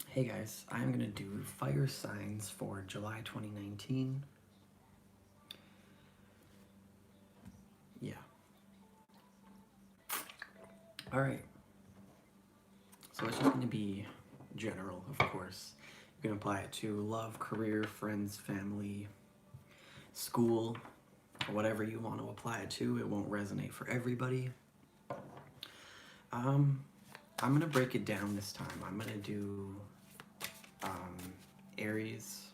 Hey guys, I'm gonna do fire signs for July 2019. Yeah. Alright, so it's just gonna be general, of course. You can apply it to love, career, friends, family, school, whatever you want to apply it to. It won't resonate for everybody. Um, I'm gonna break it down this time. I'm gonna do um, Aries,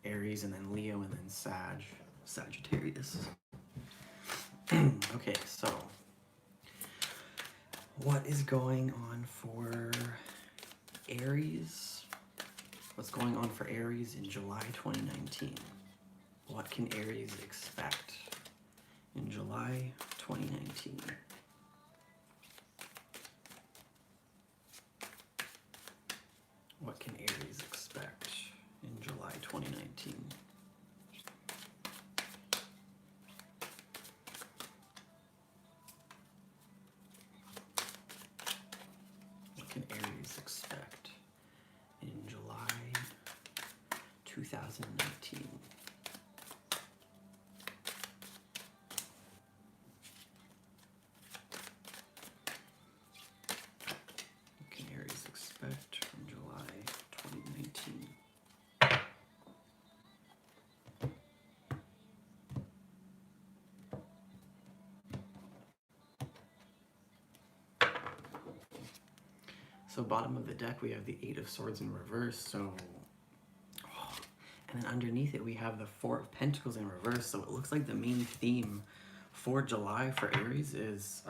Aries, and then Leo, and then Sagittarius. Okay, so what is going on for Aries? What's going on for Aries in July 2019? What can Aries expect in July 2019? What can Aries expect in July 2019? What can Aries expect in July 2019? What can Aries expect from July 2019? So bottom of the deck, we have the Eight of Swords in reverse. So, and then underneath it, we have the Four of Pentacles in reverse. So it looks like the main theme for July for Aries is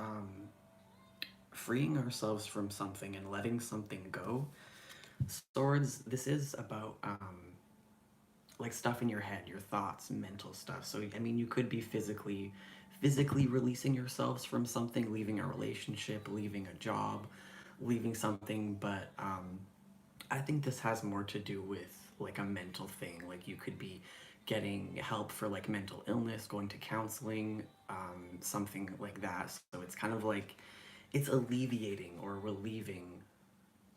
freeing ourselves from something and letting something go. Swords, this is about like stuff in your head, your thoughts, mental stuff. So I mean, you could be physically releasing yourselves from something, leaving a relationship, leaving a job, leaving something, but I think this has more to do with like a mental thing. Like you could be getting help for like mental illness, going to counseling, something like that. So it's kind of like it's alleviating or relieving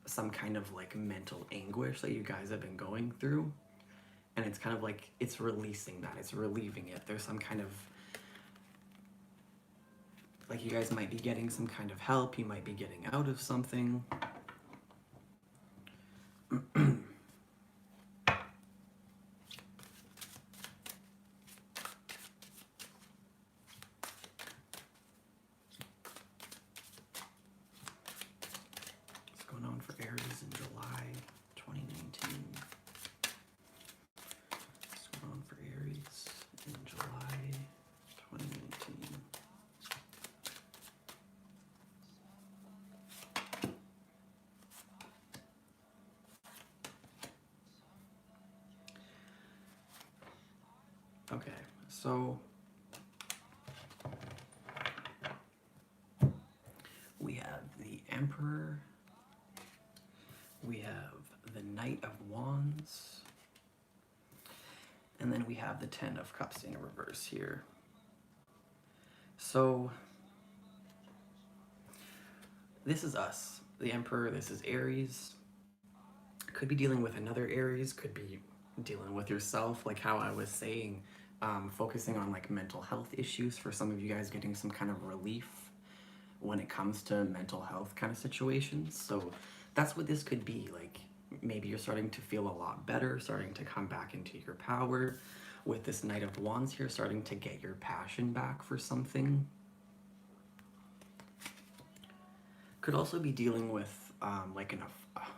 some kind of like mental anguish that you guys have been going through. And it's kind of like it's releasing that, it's relieving it. There's some kind of like you guys might be getting some kind of help, you might be getting out of something. What's going on for Aries in July 2019? What's going on for Aries in July 2019? Okay, so we have the Emperor, we have the Knight of Wands, and then we have the Ten of Cups in reverse here. So this is us, the Emperor, this is Aries. Could be dealing with another Aries, could be dealing with yourself, like how I was saying, focusing on like mental health issues for some of you guys, getting some kind of relief when it comes to mental health kind of situations. So that's what this could be. Like maybe you're starting to feel a lot better, starting to come back into your power with this Knight of Wands here, starting to get your passion back for something. Could also be dealing with like an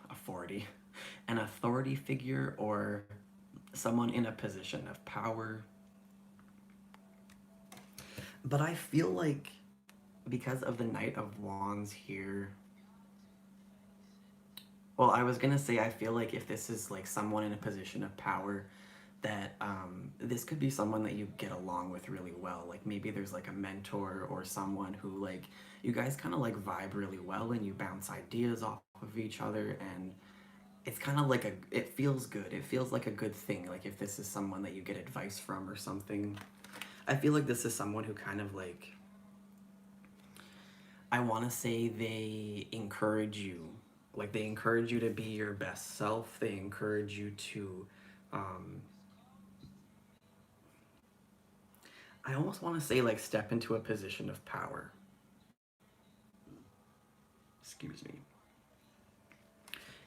authority figure or someone in a position of power. But I feel like because of the Knight of Wands here, well, I was gonna say I feel like if this is like someone in a position of power, that this could be someone that you get along with really well. Like maybe there's like a mentor or someone who like you guys kind of like vibe really well and you bounce ideas off of each other, and it's kind of like it feels good. It feels like a good thing. Like if this is someone that you get advice from or something, I feel like this is someone who kind of I want to say they encourage you Like, they encourage you to be your best self. They encourage you to, um, I almost want to say, like, step into a position of power. Excuse me.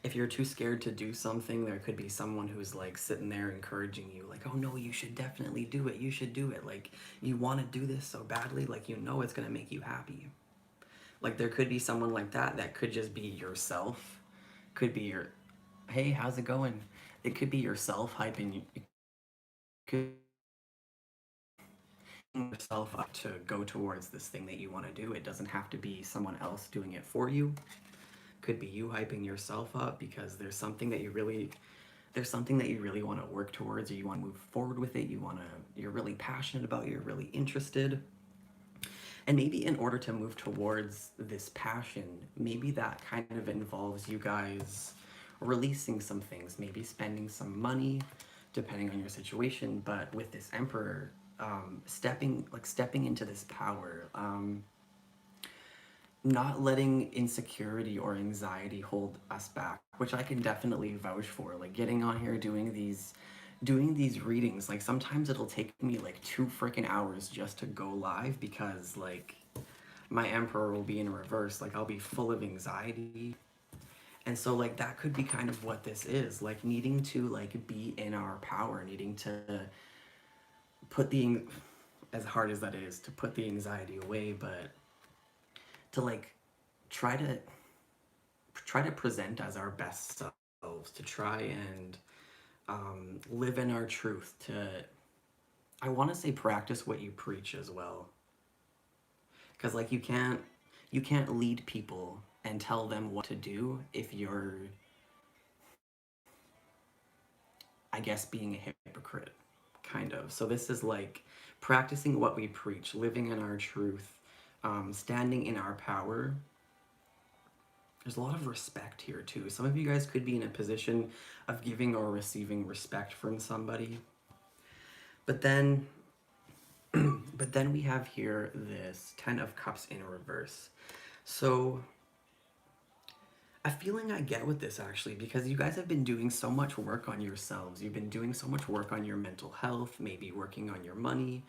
If you're too scared to do something, there could be someone who's like sitting there encouraging you, like, oh no, you should definitely do it. You should do it. Like, you want to do this so badly, like, you know it's going to make you happy. Like, there could be someone like that that could just be yourself. Could be your, hey, how's it going? It could be yourself hyping you. It could be yourself up to go towards this thing that you want to do. It doesn't have to be someone else doing it for you. Could be you hyping yourself up because there's something that you really want to work towards, or you want to move forward with it. You're really passionate about, you're really interested. And maybe in order to move towards this passion, maybe that kind of involves you guys releasing some things, maybe spending some money, depending on your situation. But with this Emperor, stepping into this power, not letting insecurity or anxiety hold us back, which I can definitely vouch for. Like, getting on here, doing these readings, like, sometimes it'll take me like 2 freaking hours just to go live, because like my Emperor will be in reverse. Like, I'll be full of anxiety. And so, like, that could be kind of what this is, like, needing to like be in our power, needing to put the, as hard as that is, to put the anxiety away, but to like try to present as our best selves, to try and live in our truth, to, I want to say, practice what you preach as well. Because like, you can't lead people and tell them what to do if you're, I guess, being a hypocrite, kind of. So this is like practicing what we preach, living in our truth, standing in our power. There's a lot of respect here too. Some of you guys could be in a position of giving or receiving respect from somebody. But then we have here this 10 of Cups in reverse. So a feeling I get with this, actually, because you guys have been doing so much work on yourselves. You've been doing so much work on your mental health, maybe working on your money,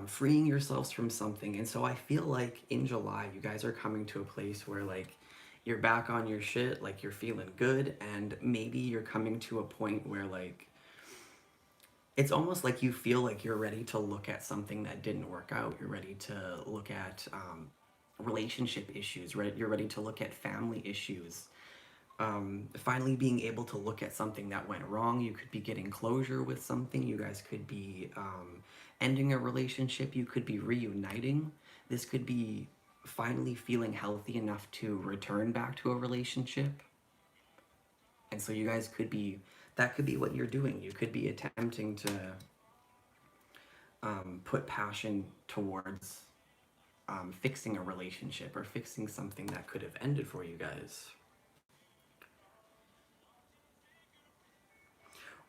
freeing yourselves from something. And so I feel like in July, you guys are coming to a place where like you're back on your shit, like you're feeling good, and maybe you're coming to a point where like it's almost like you feel like you're ready to look at something that didn't work out. You're ready to look at relationship issues, right? You're ready to look at family issues. Finally being able to look at something that went wrong. You could be getting closure with something. You guys could be ending a relationship. You could be reuniting. This could be finally feeling healthy enough to return back to a relationship. And so you guys could be, that could be what you're doing. You could be attempting to put passion towards fixing a relationship or fixing something that could have ended for you guys.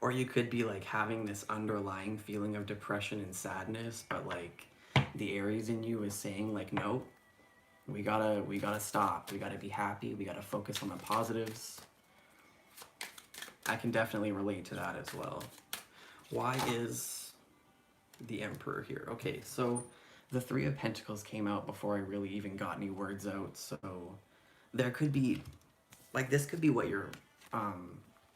Or you could be like having this underlying feeling of depression and sadness, but like the Aries in you is saying like, no, we gotta stop. We gotta be happy. We gotta focus on the positives. I can definitely relate to that as well. Why is the Emperor here? Okay, so the 3 of Pentacles came out before I really even got any words out. So there could be, like, this could be what you're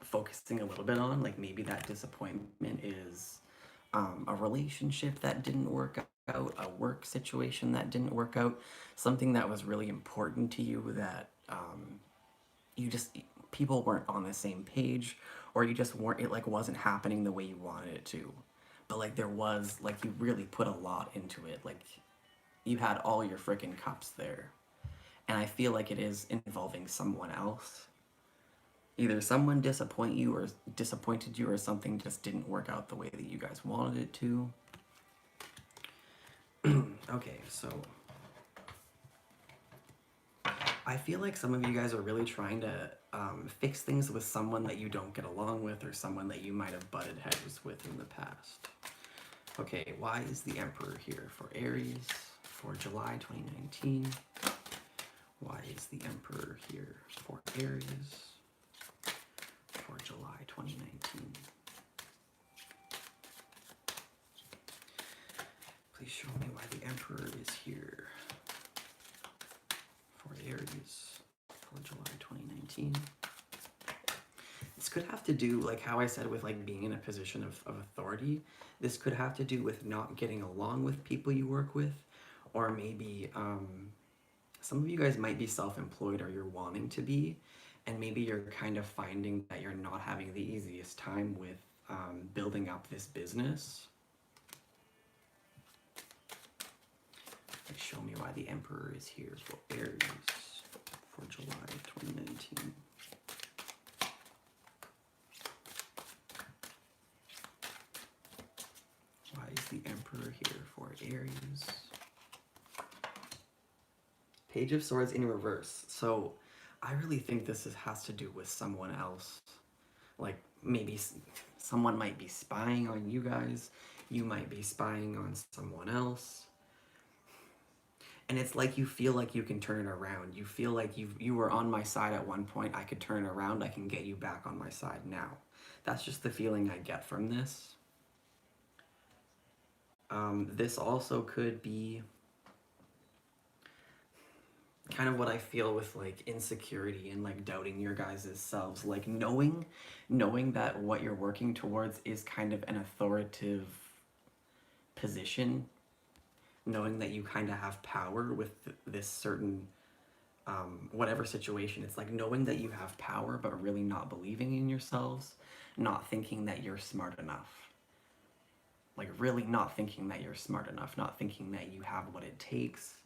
focusing a little bit on. Like, maybe that disappointment is a relationship that didn't work out, a work situation that didn't work out, something that was really important to you that people weren't on the same page, or you just weren't, it like wasn't happening the way you wanted it to. But like there was, like, you really put a lot into it. Like, you had all your freaking cups there. And I feel like it is involving someone else. Either someone disappointed you or something just didn't work out the way that you guys wanted it to. Okay, so I feel like some of you guys are really trying to fix things with someone that you don't get along with, or someone that you might have butted heads with in the past. Okay, why is the Emperor here for Aries for July 2019? Why is is the Emperor here for Aries for July 2019? Please show me why the Emperor is here for Aries for July 2019. This could have to do, like how I said, with like being in a position of authority. This could have to do with not getting along with people you work with, or maybe some of you guys might be self-employed, or you're wanting to be, and maybe you're kind of finding that you're not having the easiest time with building up this business. Like, show me why the Emperor is here for Aries for July 2019. Why is the Emperor here for Aries? Page of Swords in reverse. So I really think this has to do with someone else. Like maybe someone might be spying on you guys. You might be spying on someone else. And it's like you feel like you can turn it around. You feel like you were on my side at one point. I could turn it around. I can get you back on my side now. That's just the feeling I get from this. This also could be kind of what I feel with like insecurity and like doubting your guys' selves. Like knowing that what you're working towards is kind of an authoritative position. Knowing that you kind of have power with this certain whatever situation. It's like knowing that you have power but really not believing in yourselves, not thinking that you're smart enough. Like really not thinking that you're smart enough, not thinking that you have what it takes.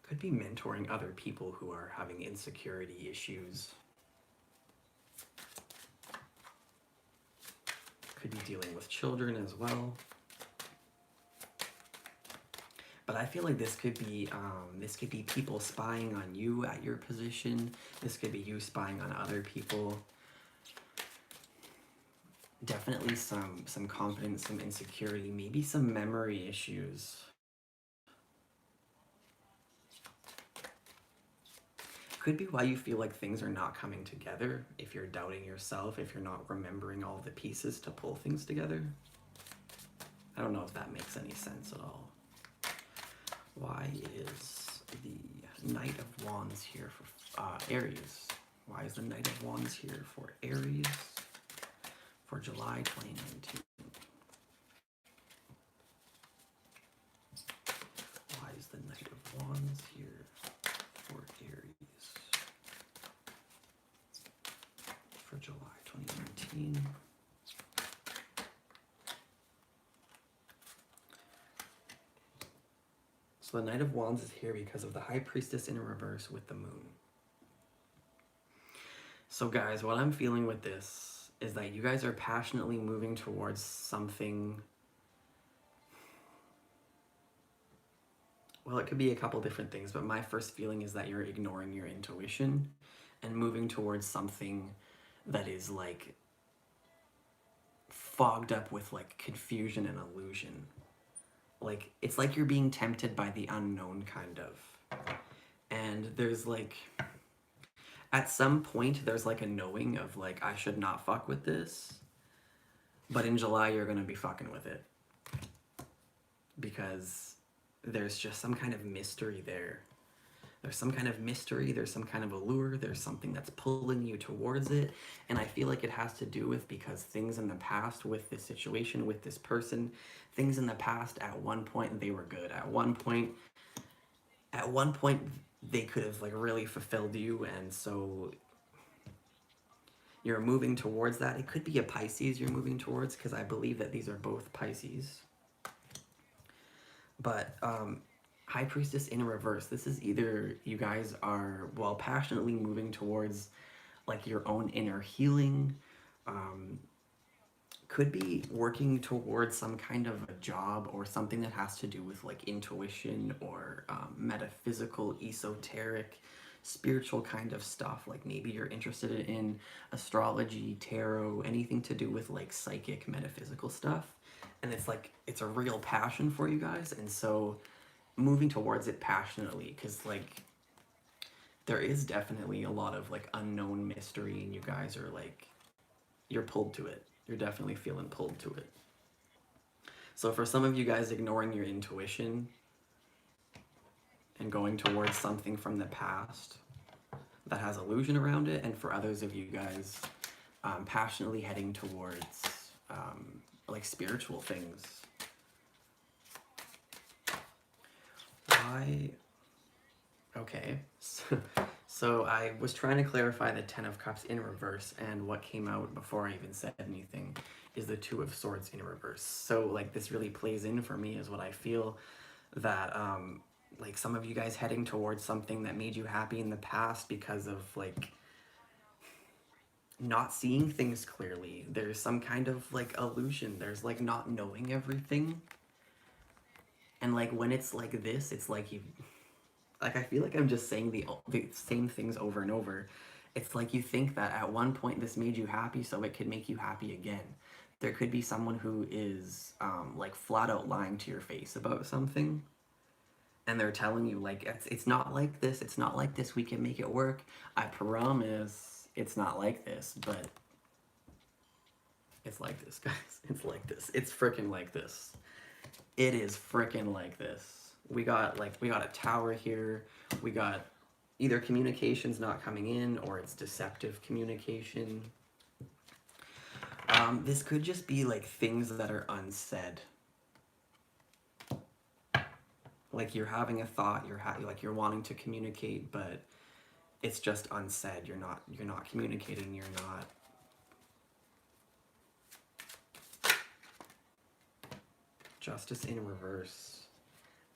Could be mentoring other people who are having insecurity issues. Could be dealing with children as well. But I feel like this could be people spying on you at your position. This could be you spying on other people. Definitely some confidence, some insecurity, maybe some memory issues. Could be why you feel like things are not coming together. If you're doubting yourself, if you're not remembering all the pieces to pull things together. I don't know if that makes any sense at all. Why is the Knight of Wands here for Aries? Why is the Knight of Wands here for Aries for July 2019? Why is the Knight of Wands here for Aries for July 2019? So the Knight of Wands is here because of the High Priestess in reverse with the Moon. So guys, what I'm feeling with this is that you guys are passionately moving towards something. Well, it could be a couple different things, but my first feeling is that you're ignoring your intuition and moving towards something that is like fogged up with like confusion and illusion. Like, it's like you're being tempted by the unknown, kind of. And there's like, at some point, there's like a knowing of like, I should not fuck with this. But in July, you're gonna be fucking with it. Because there's just some kind of mystery there. There's some kind of mystery, there's some kind of allure, there's something that's pulling you towards it. And I feel like it has to do with because things in the past with this situation, with this person, things in the past at one point they were good. At one point they could have like really fulfilled you, and so you're moving towards that. It could be a Pisces you're moving towards, because I believe that these are both Pisces. But High Priestess in reverse. This is either you guys are, well, passionately moving towards like your own inner healing. Could be working towards some kind of a job or something that has to do with like intuition or metaphysical, esoteric spiritual kind of stuff. Like maybe you're interested in astrology, tarot, anything to do with like psychic, metaphysical stuff. And it's like, it's a real passion for you guys. And so moving towards it passionately, because like there is definitely a lot of like unknown mystery, and you guys are like, you're pulled to it. You're definitely feeling pulled to it. So for some of you guys ignoring your intuition and going towards something from the past that has illusion around it, and for others of you guys passionately heading towards like spiritual things. Why? Okay, so I was trying to clarify the Ten of Cups in reverse, and what came out before I even said anything is the Two of Swords in reverse. So like this really plays in for me, is what I feel, that like some of you guys heading towards something that made you happy in the past because of like not seeing things clearly. There's some kind of like illusion. There's like not knowing everything. And like when it's like this, it's like you, like I feel like I'm just saying the same things over and over. It's like you think that at one point this made you happy, so it could make you happy again. There could be someone who is like flat out lying to your face about something, and they're telling you like it's not like this, it's not like this, we can make it work, I promise it's not like this. But it's like this, guys. It's like this. It's freaking like this. It is freaking like this. We got a tower here. We got either communications not coming in, or it's deceptive communication. This could just be like things that are unsaid. Like you're having a thought, you're wanting to communicate, but it's just unsaid. You're not communicating. You're not. Justice in reverse,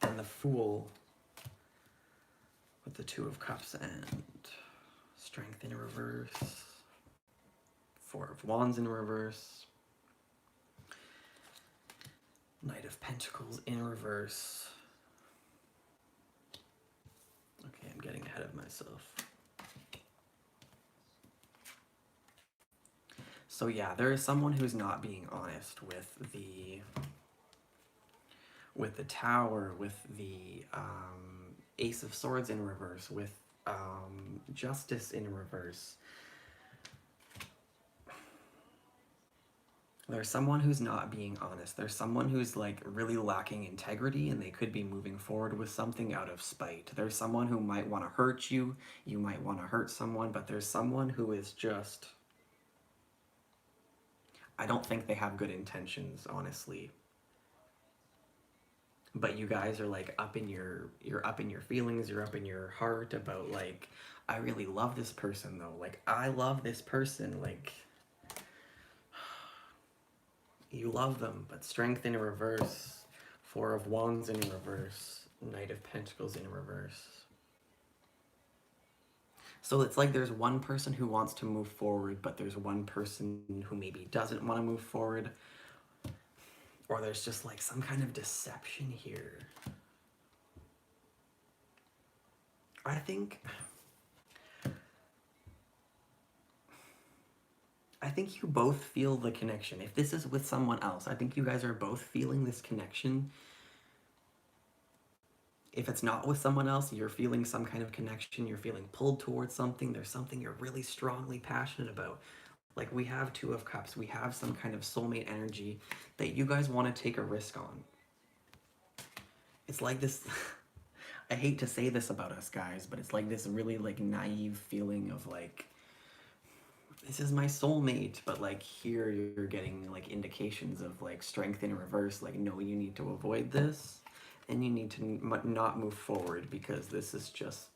and the Fool with the Two of Cups and Strength in reverse. Four of Wands in reverse. Knight of Pentacles in reverse. Okay, I'm getting ahead of myself. So yeah, there is someone who's not being honest with the Tower, with the Ace of Swords in reverse, with Justice in reverse. There's someone who's not being honest. There's someone who's like really lacking integrity, and they could be moving forward with something out of spite. There's someone who might want to hurt you. You might want to hurt someone, but there's someone who is just... I don't think they have good intentions, honestly. But you guys are like you're up in your feelings, you're up in your heart about like, I really love this person though. Like, I love this person, like you love them. But Strength in reverse, Four of Wands in reverse, Knight of Pentacles in reverse. So it's like there's one person who wants to move forward, but there's one person who maybe doesn't want to move forward. Or there's just like some kind of deception here. I think you both feel the connection. If this is with someone else, I think you guys are both feeling this connection. If it's not with someone else, you're feeling some kind of connection. You're feeling pulled towards something. There's something you're really strongly passionate about. Like we have Two of Cups. We have some kind of soulmate energy that you guys want to take a risk on. It's like this... I hate to say this about us guys, but it's like this really like naive feeling of like, this is my soulmate, but like here you're getting like indications of like Strength in reverse, like no, you need to avoid this, and you need to not move forward because this is just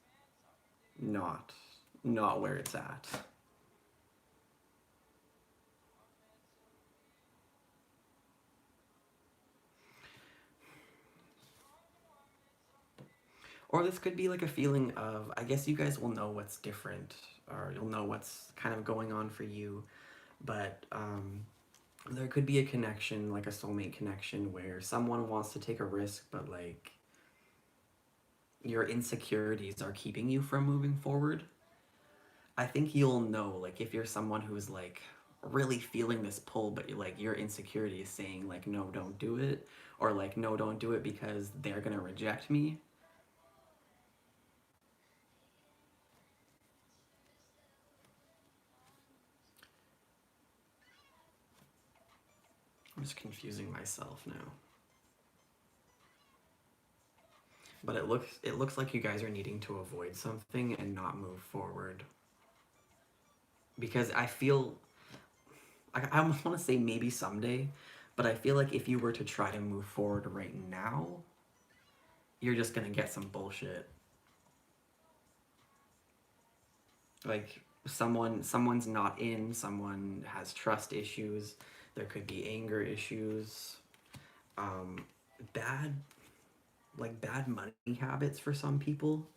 not where it's at. Or this could be like a feeling of, I guess you guys will know what's different, or you'll know what's kind of going on for you, but there could be a connection, like a soulmate connection, where someone wants to take a risk, but like your insecurities are keeping you from moving forward, I think you'll know, like, if you're someone who's like really feeling this pull, but like your insecurity is saying like, no, don't do it, or like, no, don't do it because they're gonna reject me. I'm just confusing myself now. But it looks like you guys are needing to avoid something and not move forward. Because I feel I almost want to say maybe someday, but I feel like if you were to try to move forward right now, you're just gonna get some bullshit. Like someone's not in, someone has trust issues, there could be anger issues, um, bad bad money habits for some people.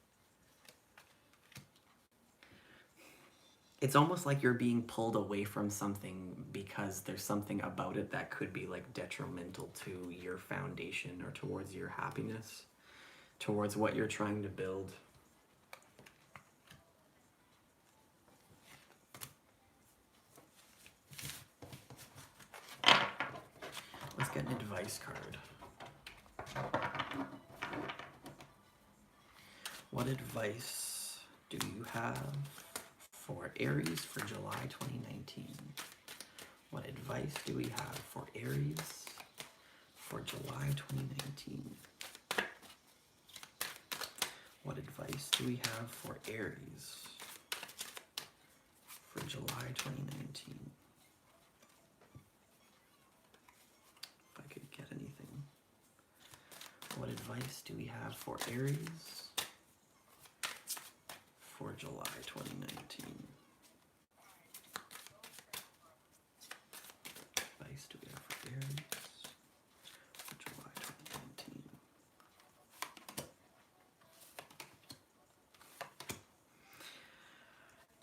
It's almost like you're being pulled away from something because there's something about it that could be like detrimental to your foundation or towards your happiness, towards what you're trying to build. Let's get an advice card. What advice do you have for Aries for July 2019? What advice do we have for Aries for July 2019? What advice do we have for Aries for July 2019? If I could get anything. What advice do we have for Aries for July 2019? Advice do we have for Aries for July 2019?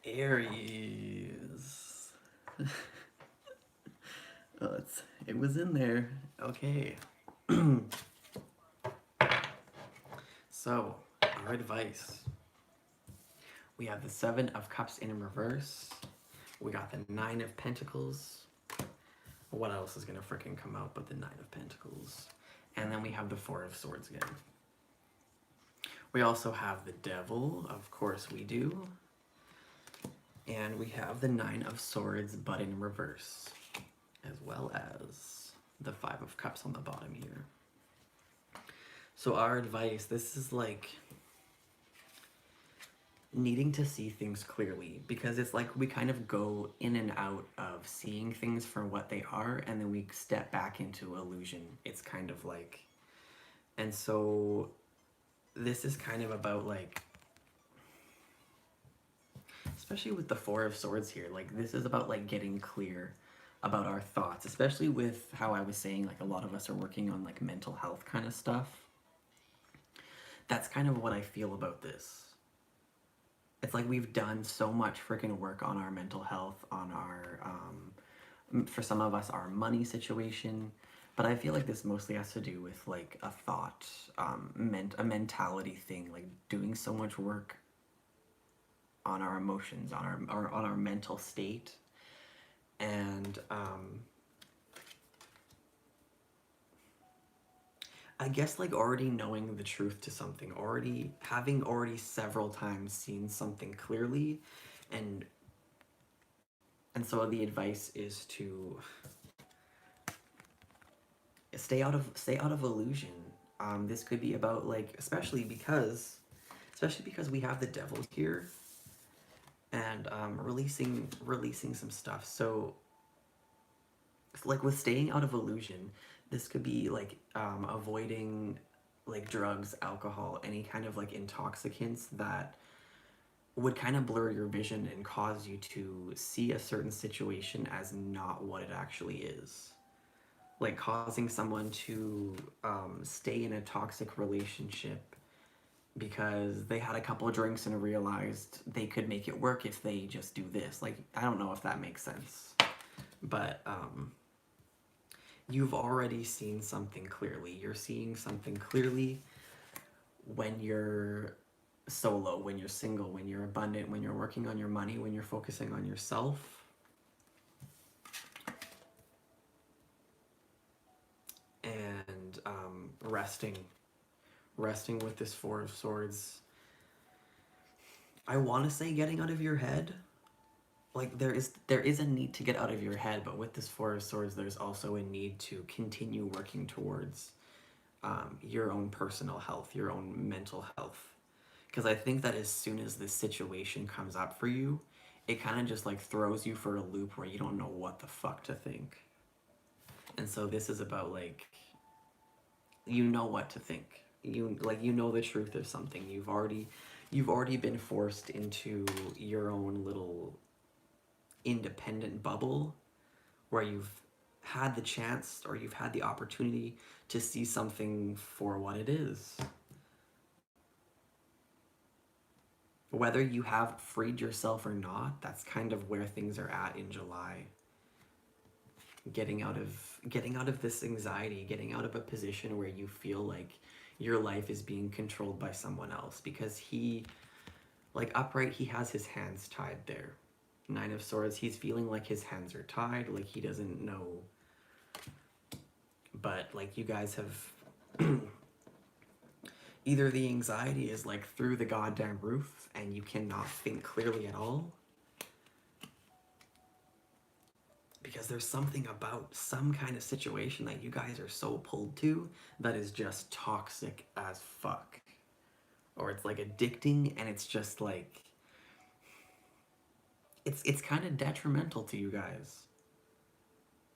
Aries. Oh, it was in there. Okay. So, our advice. We have the 7 of Cups in reverse. We got the 9 of Pentacles. What else is going to freaking come out but the 9 of Pentacles? And then we have the 4 of Swords again. We also have the Devil, of course we do. And we have the 9 of Swords but in reverse, as well as the 5 of Cups on the bottom here. So our advice, this is like needing to see things clearly, because it's like we kind of go in and out of seeing things for what they are, and then we step back into illusion. It's kind of like, and so this is kind of about like, especially with the 4 of Swords here, like this is about like getting clear about our thoughts, especially with how I was saying like a lot of us are working on like mental health kind of stuff. That's kind of what I feel about this. It's like we've done so much freaking work on our mental health, on our, for some of us, our money situation. But I feel like this mostly has to do with like a thought, a mentality thing, like doing so much work on our emotions, on our mental state. And I guess like already knowing the truth to something, having several times seen something clearly, and so the advice is to stay out of illusion. This could be about like, especially because we have the Devil here, and releasing some stuff. So like with staying out of illusion, this could be like avoiding like drugs, alcohol, any kind of like intoxicants that would kind of blur your vision and cause you to see a certain situation as not what it actually is. Like causing someone to stay in a toxic relationship because they had a couple of drinks and realized they could make it work if they just do this. Like, I don't know if that makes sense. But you've already seen something clearly. You're seeing something clearly when you're solo, when you're single, when you're abundant, when you're working on your money, when you're focusing on yourself. And resting with this Four of Swords. I want to say getting out of your head. Like there is a need to get out of your head, but with this Four of Swords, there's also a need to continue working towards your own personal health, your own mental health. Because I think that as soon as this situation comes up for you, it kind of just like throws you for a loop where you don't know what the fuck to think. And so this is about like, you know what to think. You know the truth of something. You've already been forced into your own little independent bubble where you've had the chance or you've had the opportunity to see something for what it is. Whether you have freed yourself or not, that's kind of where things are at in July. Getting out of this anxiety, getting out of a position where you feel like your life is being controlled by someone else, because he, like upright, he has his hands tied there. Nine of Swords, he's feeling like his hands are tied, like he doesn't know. But like you guys have either the anxiety is like through the goddamn roof and you cannot think clearly at all, because there's something about some kind of situation that you guys are so pulled to that is just toxic as fuck. Or it's like addicting, and it's just like, it's kind of detrimental to you guys.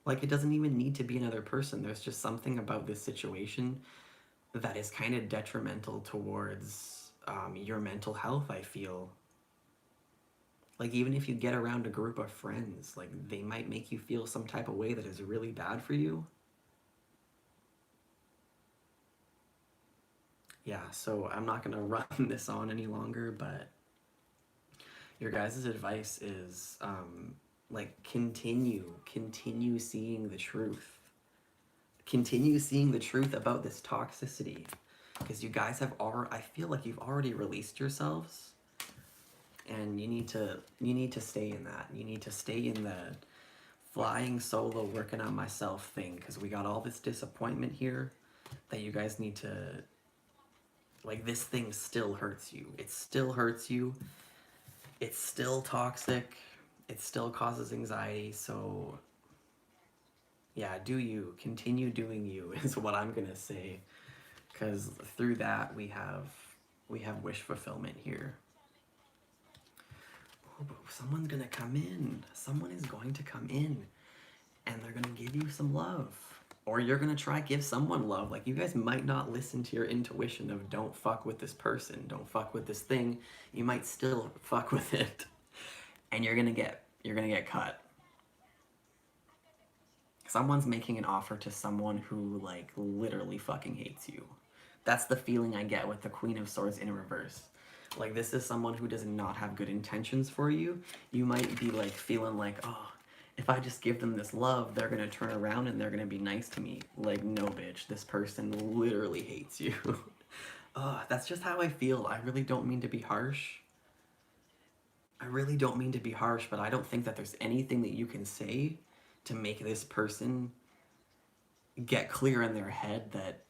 Like, it doesn't even need to be another person. There's just something about this situation that is kind of detrimental towards your mental health, I feel. Like, even if you get around a group of friends, like, they might make you feel some type of way that is really bad for you. Yeah, so I'm not going to run this on any longer, but your guys' advice is, like, continue seeing the truth. Continue seeing the truth about this toxicity. Because you guys have I feel like you've already released yourselves. And you need to stay in that. You need to stay in the flying solo, working on myself thing. Because we got all this disappointment here that you guys need to, like, this thing still hurts you. It still hurts you. It's still toxic. It still causes anxiety. So yeah, do you. Continue doing you is what I'm going to say. Because through that, we have wish fulfillment here. Oh, but someone's going to come in. Someone is going to come in. And they're going to give you some love. Or you're going to try give someone love. Like, you guys might not listen to your intuition of don't fuck with this person. Don't fuck with this thing. You might still fuck with it. And you're going to get cut. Someone's making an offer to someone who, like, literally fucking hates you. That's the feeling I get with the Queen of Swords in reverse. Like, this is someone who does not have good intentions for you. You might be, like, feeling like, oh, if I just give them this love, they're going to turn around and they're going to be nice to me. Like, no, bitch. This person literally hates you. That's just how I feel. I really don't mean to be harsh. But I don't think that there's anything that you can say to make this person get clear in their head that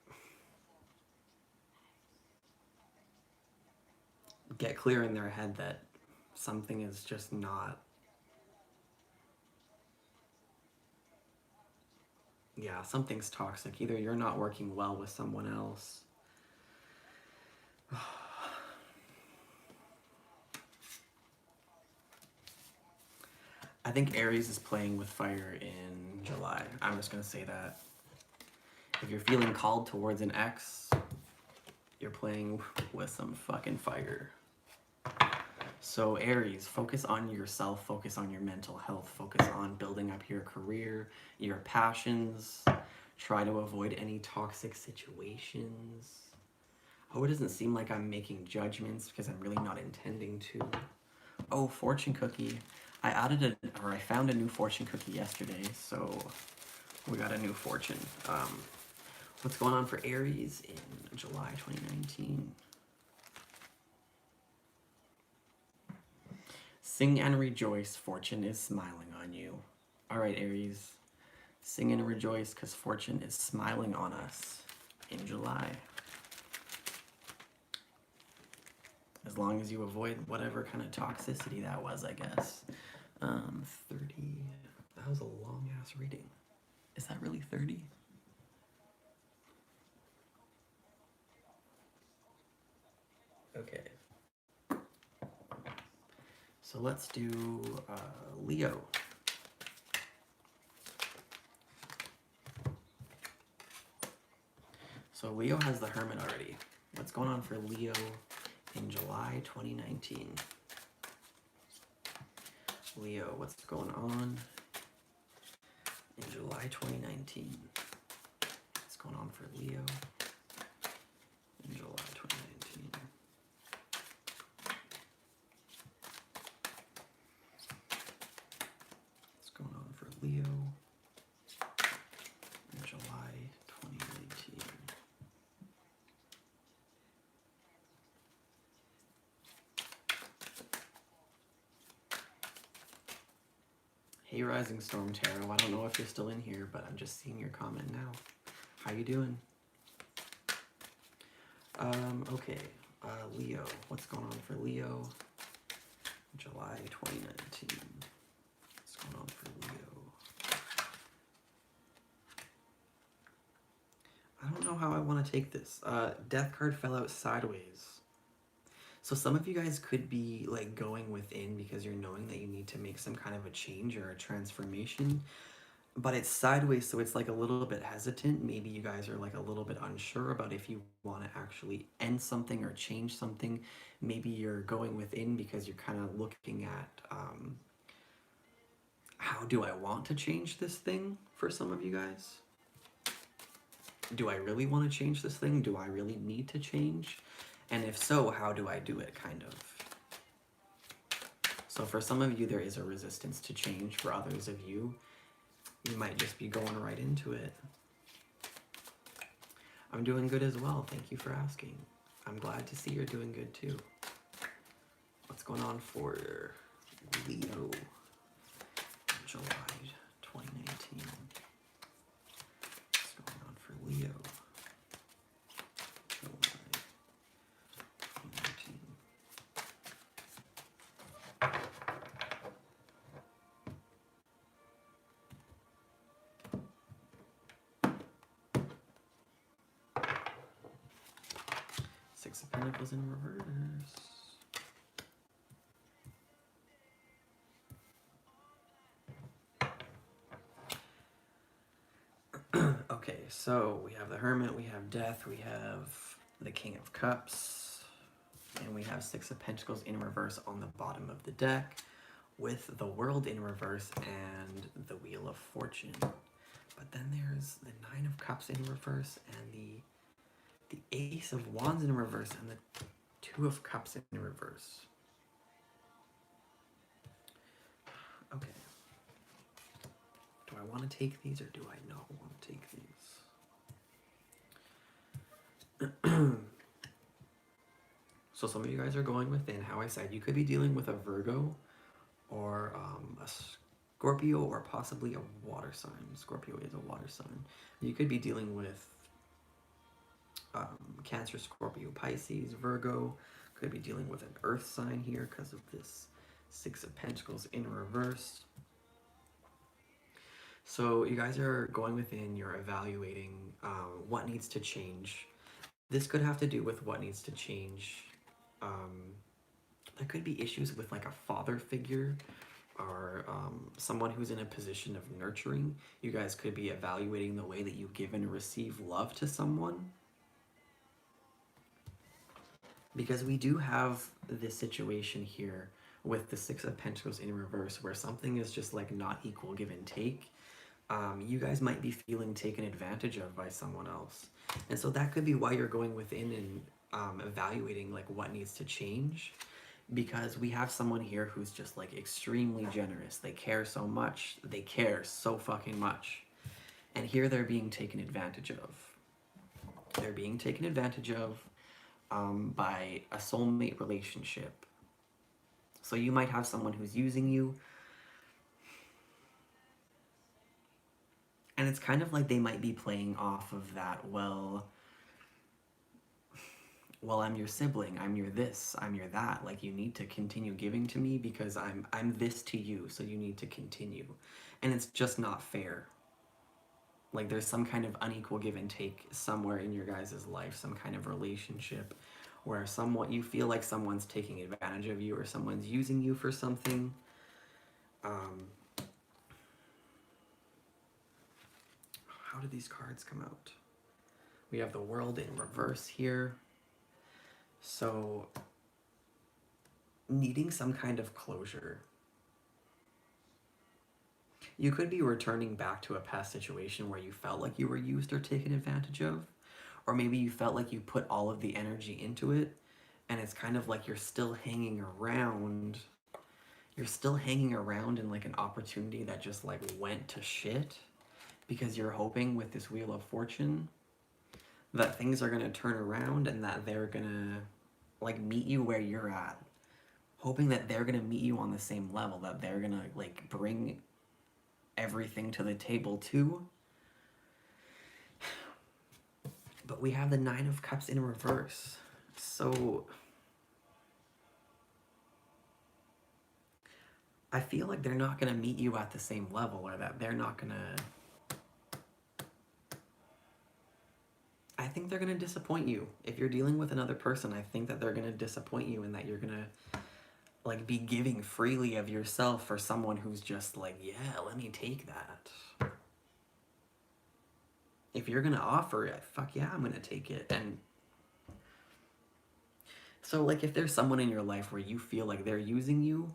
something is just not, yeah, something's toxic. Either you're not working well with someone else. I think Aries is playing with fire in July. I'm just going to say that. If you're feeling called towards an ex, you're playing with some fucking fire. So Aries, focus on yourself, focus on your mental health, focus on building up your career, your passions. Try to avoid any toxic situations. Oh, it doesn't seem like I'm making judgments because I'm really not intending to. Oh, fortune cookie. I found a new fortune cookie yesterday, so we got a new fortune. What's going on for Aries in July 2019? Sing and rejoice, fortune is smiling on you. All right, Aries. Sing and rejoice because fortune is smiling on us in July. As long as you avoid whatever kind of toxicity that was, I guess. 30. That was a long ass reading. Is that really 30? Okay. So let's do Leo. So Leo has the Hermit already. What's going on for Leo in July 2019? Leo, what's going on in July 2019? What's going on for Leo in July 2019? What's going on for Leo in July 2019? Hey Rising Storm Tarot, I don't know if you're still in here, but I'm just seeing your comment now. How you doing? Okay, Leo, what's going on for Leo? July 2019. What's going on for Leo? I don't know how I want to take this. Death card fell out sideways. So some of you guys could be like going within because you're knowing that you need to make some kind of a change or a transformation, but it's sideways, so it's like a little bit hesitant. Maybe you guys are like a little bit unsure about if you want to actually end something or change something. Maybe you're going within because you're kind of looking at how do I want to change this thing for some of you guys? Do I really want to change this thing? Do I really need to change? And if so, how do I do it, kind of? So for some of you, there is a resistance to change. For others of you, you might just be going right into it. I'm doing good as well. Thank you for asking. I'm glad to see you're doing good too. What's going on for Leo? July 2019. What's going on for Leo? July 2019. Six of Pentacles in reverse. Okay, so we have the Hermit, we have Death, we have the King of Cups, and we have Six of Pentacles in reverse on the bottom of the deck, with the World in reverse and the Wheel of Fortune. But then there's the Nine of Cups in reverse and the Ace of Wands in reverse and the Two of Cups in reverse. Okay. Do I want to take these or do I not want to take these? So some of you guys are going within. How I said, you could be dealing with a Virgo or a Scorpio or possibly a water sign. Scorpio is a water sign. You could be dealing with Cancer, Scorpio, Pisces, Virgo. Could be dealing with an earth sign here because of this Six of Pentacles in reverse. So you guys are going within, you're evaluating what needs to change. This could have to do with what needs to change. There could be issues with like a father figure or someone who's in a position of nurturing. You guys could be evaluating the way that you give and receive love to someone. Because we do have this situation here with the Six of Pentacles in reverse where something is just like not equal give and take. You guys might be feeling taken advantage of by someone else. And so that could be why you're going within and evaluating like what needs to change. Because we have someone here who's just like extremely generous. They care so much. They care so fucking much. And here they're being taken advantage of. They're being taken advantage of by a soulmate relationship. So you might have someone who's using you, and it's kind of like they might be playing off of that, well, I'm your sibling, I'm your this, I'm your that. Like, you need to continue giving to me because I'm this to you, so you need to continue. And it's just not fair. Like, there's some kind of unequal give and take somewhere in your guys' life, some kind of relationship where somewhat you feel like someone's taking advantage of you or someone's using you for something. How did these cards come out? We have the World in reverse here. So, needing some kind of closure. You could be returning back to a past situation where you felt like you were used or taken advantage of. Or maybe you felt like you put all of the energy into it, and it's kind of like you're still hanging around. You're still hanging around in like an opportunity that just like went to shit because you're hoping with this Wheel of Fortune that things are going to turn around and that they're going to like meet you where you're at. Hoping that they're going to meet you on the same level, that they're going to like bring everything to the table too. But we have the Nine of Cups in reverse. So I feel like they're not going to meet you at the same level, or that they're not going to... I think they're going to disappoint you. If you're dealing with another person, I think that they're going to disappoint you and that you're going to like be giving freely of yourself for someone who's just like, yeah, let me take that. If you're going to offer it, fuck yeah, I'm going to take it. And so like if there's someone in your life where you feel like they're using you,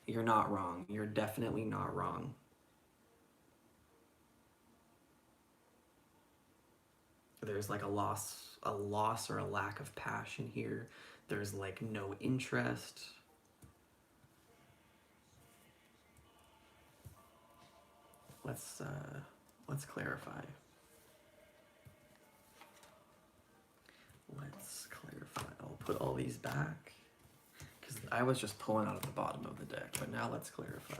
you're not wrong. You're definitely not wrong. There's like a loss or a lack of passion here. There's like no interest. Let's clarify. Let's clarify. I'll put all these back because I was just pulling out of the bottom of the deck, but now let's clarify.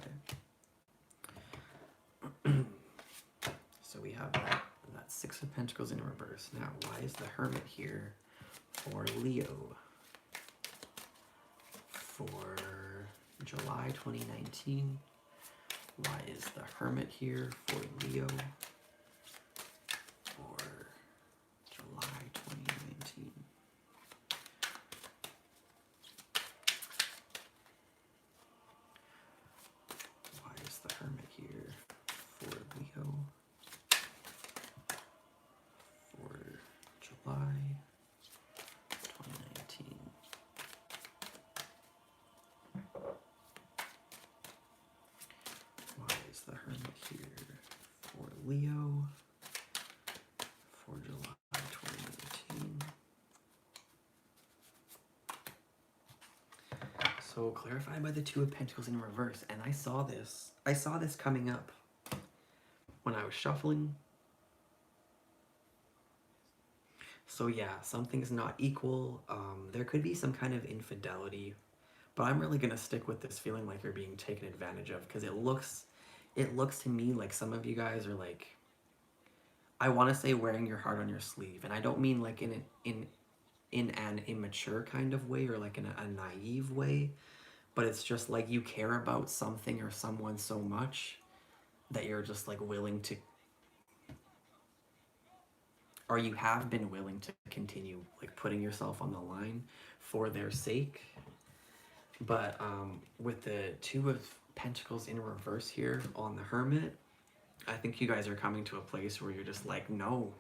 So we have that Six of Pentacles in reverse. Now, why is the Hermit here for Leo for July 2019? Why is the Hermit here for Leo for July 2019? Why is the Hermit here for Leo for July 2019? Why is the Hermit here for Leo for July 2019? So clarified by the Two of Pentacles in reverse, and I saw this coming up when I was shuffling. So yeah, something's not equal. There could be some kind of infidelity, but I'm really gonna stick with this feeling like you're being taken advantage of, because it looks to me like some of you guys are like, I want to say wearing your heart on your sleeve, and I don't mean like in an immature kind of way or like in a naive way, but it's just like you care about something or someone so much that you're just like willing to, or you have been willing to continue like putting yourself on the line for their sake. But with the Two of Pentacles in reverse here on the Hermit, I think you guys are coming to a place where you're just like, no,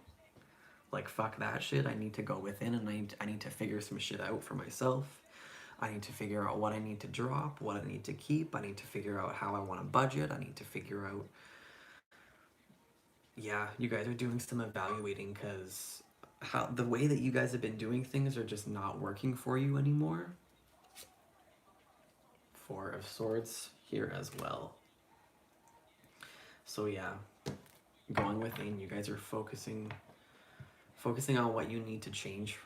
like fuck that shit. I need to go within and I need to figure some shit out for myself. I need to figure out what I need to drop, what I need to keep. I need to figure out how I want to budget. I need to figure out... Yeah, you guys are doing some evaluating because the way that you guys have been doing things are just not working for you anymore. Four of Swords here as well. So yeah, going within, you guys are focusing on what you need to change,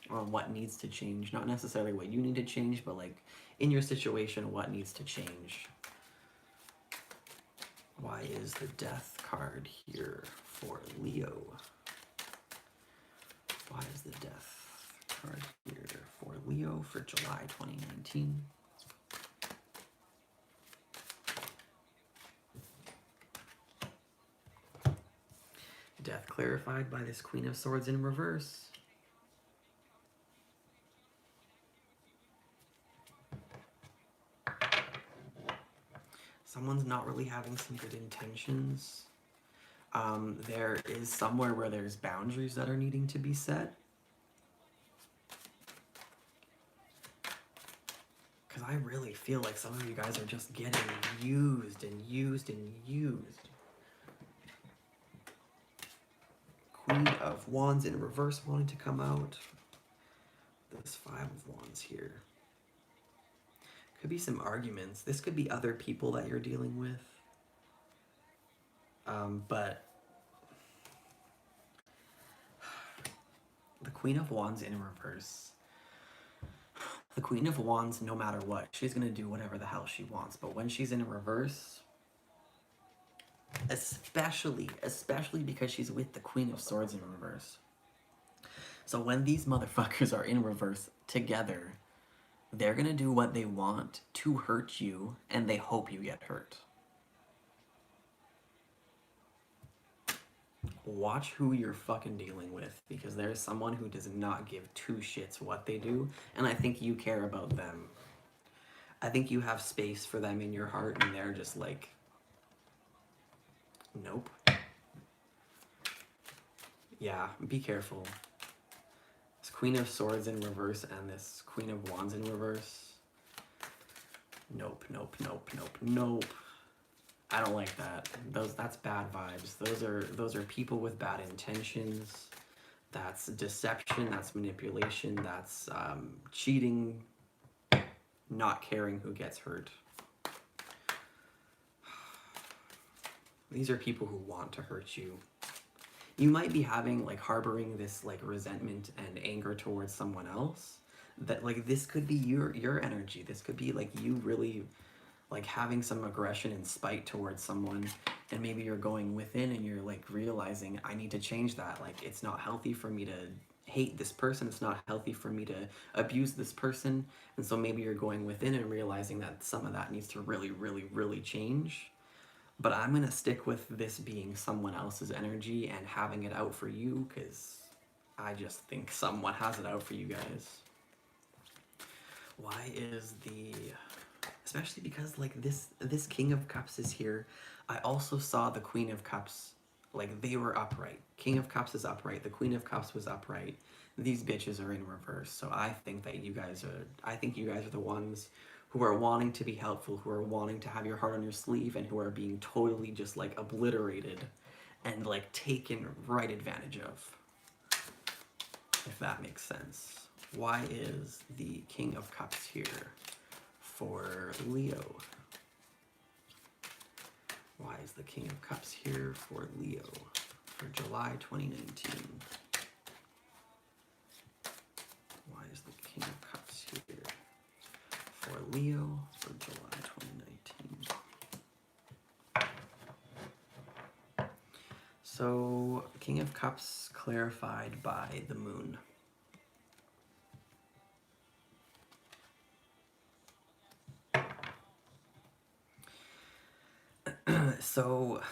or on what needs to change. Not necessarily what you need to change, but like in your situation, what needs to change. Why is the Death card here for Leo? Why is the Death card here for Leo for July 2019? Death clarified by this Queen of Swords in reverse. Someone's not really having some good intentions. There is somewhere where there's boundaries that are needing to be set. Because I really feel like some of you guys are just getting used and used and used. Queen of Wands in reverse wanting to come out. This Five of Wands here. Could be some arguments. This could be other people that you're dealing with. But the Queen of Wands in reverse. The Queen of Wands, no matter what, she's going to do whatever the hell she wants. But when she's in reverse, especially because she's with the Queen of Swords in reverse. So when these motherfuckers are in reverse together, they're going to do what they want to hurt you, and they hope you get hurt. Watch who you're fucking dealing with, because there's someone who does not give two shits what they do, and I think you care about them. I think you have space for them in your heart, and they're just like, nope. Yeah, be careful. This Queen of Swords in reverse and this Queen of Wands in reverse. Nope, nope, nope, nope, nope. I don't like that. That's bad vibes. Those are people with bad intentions. That's deception, that's manipulation, that's cheating, not caring who gets hurt. These are people who want to hurt you. You might be harboring this resentment and anger towards someone else. That this could be your energy. This could be you really having some aggression and spite towards someone, and maybe you're going within and you're realizing, I need to change that. It's not healthy for me to hate this person. It's not healthy for me to abuse this person. And so maybe you're going within and realizing that some of that needs to really, really, really change. But I'm going to stick with this being someone else's energy and having it out for you, because I just think someone has it out for you guys. Why is the... Especially because this King of Cups is here. I also saw the Queen of Cups, they were upright. King of Cups is upright. The Queen of Cups was upright. These bitches are in reverse. So I think that you guys are the ones who are wanting to be helpful, who are wanting to have your heart on your sleeve, and who are being totally just obliterated and taken right advantage of. If that makes sense. Why is the King of Cups here for Leo? Why is the King of Cups here for Leo for July 2019? Why is the King of Cups here for Leo for July 2019? So, King of Cups clarified by the Moon. So,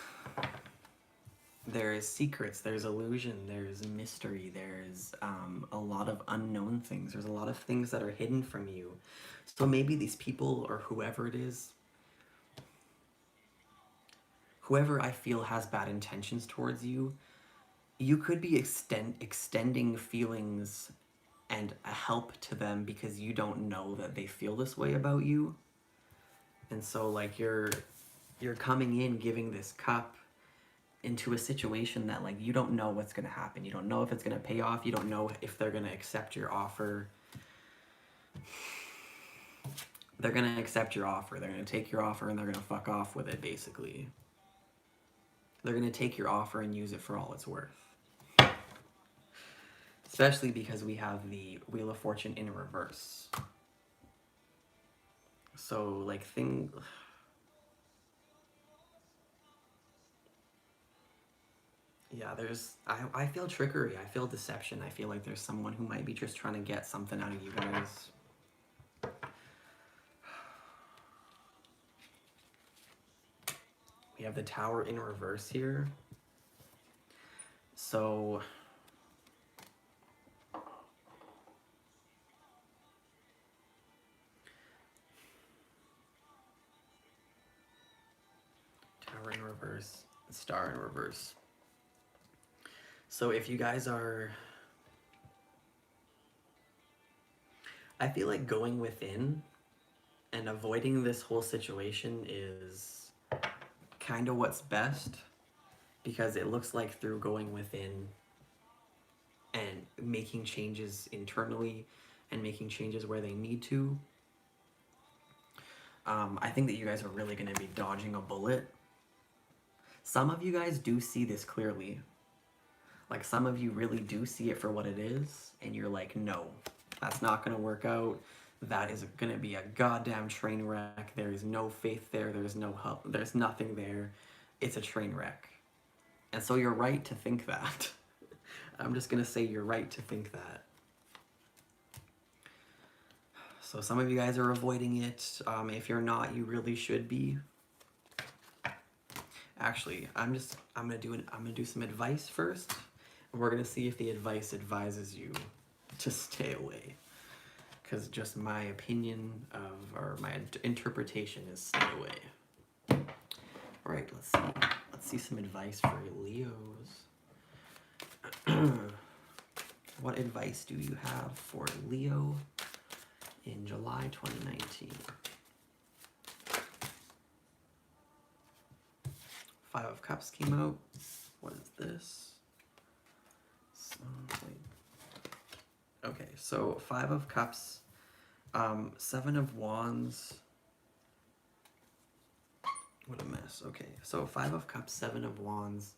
there's secrets, there's illusion, there's mystery, there's a lot of unknown things. There's a lot of things that are hidden from you. So maybe these people, or whoever it is, whoever I feel has bad intentions towards you, you could be extending feelings and a help to them because you don't know that they feel this way about you. And so you're coming in giving this cup into a situation that you don't know what's going to happen. You don't know if it's going to pay off. You don't know if they're going to accept your offer. They're going to accept your offer. They're going to take your offer and they're going to fuck off with it, basically. They're going to take your offer and use it for all it's worth. especially because we have the Wheel of Fortune in reverse. So like yeah, I feel trickery, I feel deception, I feel like there's someone who might be just trying to get something out of you guys. We have the Tower in reverse here. So Tower in reverse, Star in reverse. So if you guys are, I feel like going within and avoiding this whole situation is kind of what's best, because it looks like through going within and making changes internally and making changes where they need to, I think that you guys are really going to be dodging a bullet. Some of you guys do see this clearly. Like, some of you really do see it for what it is, and you're like, no, that's not going to work out. That is going to be a goddamn train wreck. There is no faith there. There's no help. There's nothing there. It's a train wreck. And so you're right to think that. I'm just going to say you're right to think that. So some of you guys are avoiding it. If you're not, you really should be. Actually, I'm gonna do some advice first, and we're gonna see if the advice advises you to stay away. Because just my opinion or my interpretation is stay away. All right, let's see some advice for Leos. What advice do you have for Leo in July 2019? Five of Cups came out. What is this? Okay, so Five of Cups, Seven of Wands. What a mess. Okay, so Five of Cups, Seven of Wands,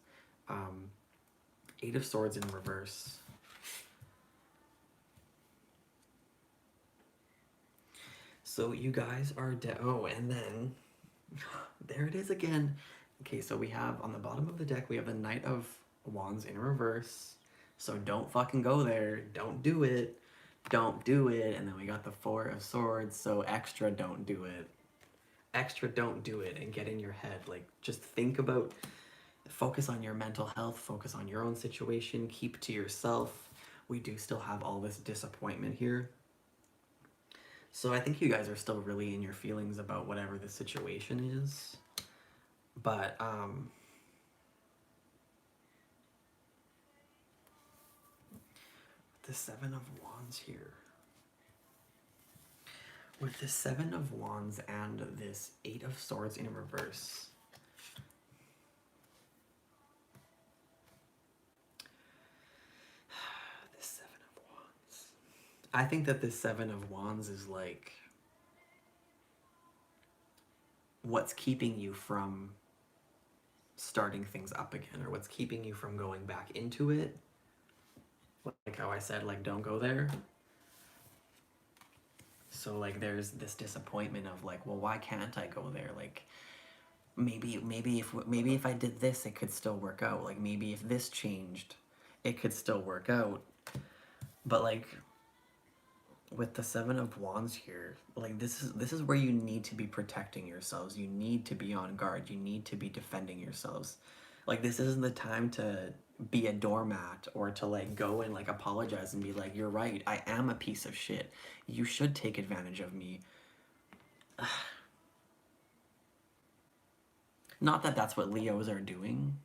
Eight of Swords in reverse. So you guys are oh, and then there it is again. Okay, so we have on the bottom of the deck, we have the Knight of Wands in reverse. So don't fucking go there. Don't do it. Don't do it. And then we got the Four of Swords. So extra don't do it. Extra don't do it and get in your head. Like, just think about, focus on your mental health. Focus on your own situation. Keep to yourself. We do still have all this disappointment here. So I think you guys are still really in your feelings about whatever the situation is. But, the Seven of Wands here. With the Seven of Wands and this Eight of Swords in reverse. This Seven of Wands. I think that this Seven of Wands is like what's keeping you from starting things up again, or what's keeping you from going back into it. Like how I said, like, don't go there. So like there's this disappointment of like, well, why can't I go there? Like maybe if I did this, it could still work out. Like maybe if this changed, it could still work out. But like with the Seven of Wands here, like this is where you need to be protecting yourselves. You need to be on guard. You need to be defending yourselves. Like this isn't the time to be a doormat or to like go and like apologize and be like, you're right, I am a piece of shit. You should take advantage of me. Not that that's what Leos are doing,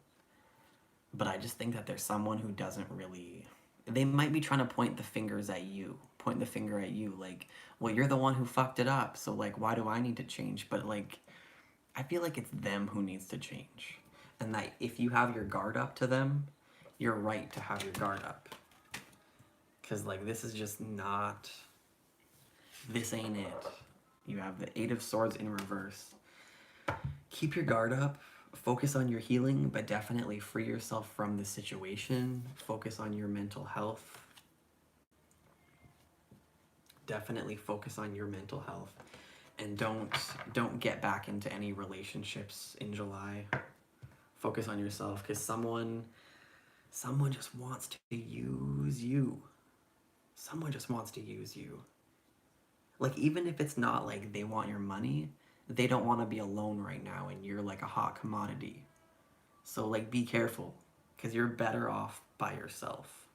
but I just think that there's someone who doesn't really, they might be trying to point the finger at you, like, well, you're the one who fucked it up, so like why do I need to change? But like I feel like it's them who needs to change, and that if you have your guard up to them, you're right to have your guard up, because like this is just not, this ain't it. You have the Eight of Swords in reverse. Keep your guard up, focus on your healing, but definitely free yourself from the situation. Focus on your mental health. Definitely focus on your mental health, and don't get back into any relationships in July. Focus on yourself, because someone just wants to use you. Someone just wants to use you. Like, even if it's not like they want your money, they don't want to be alone right now, and you're like a hot commodity. So like, be careful, because you're better off by yourself.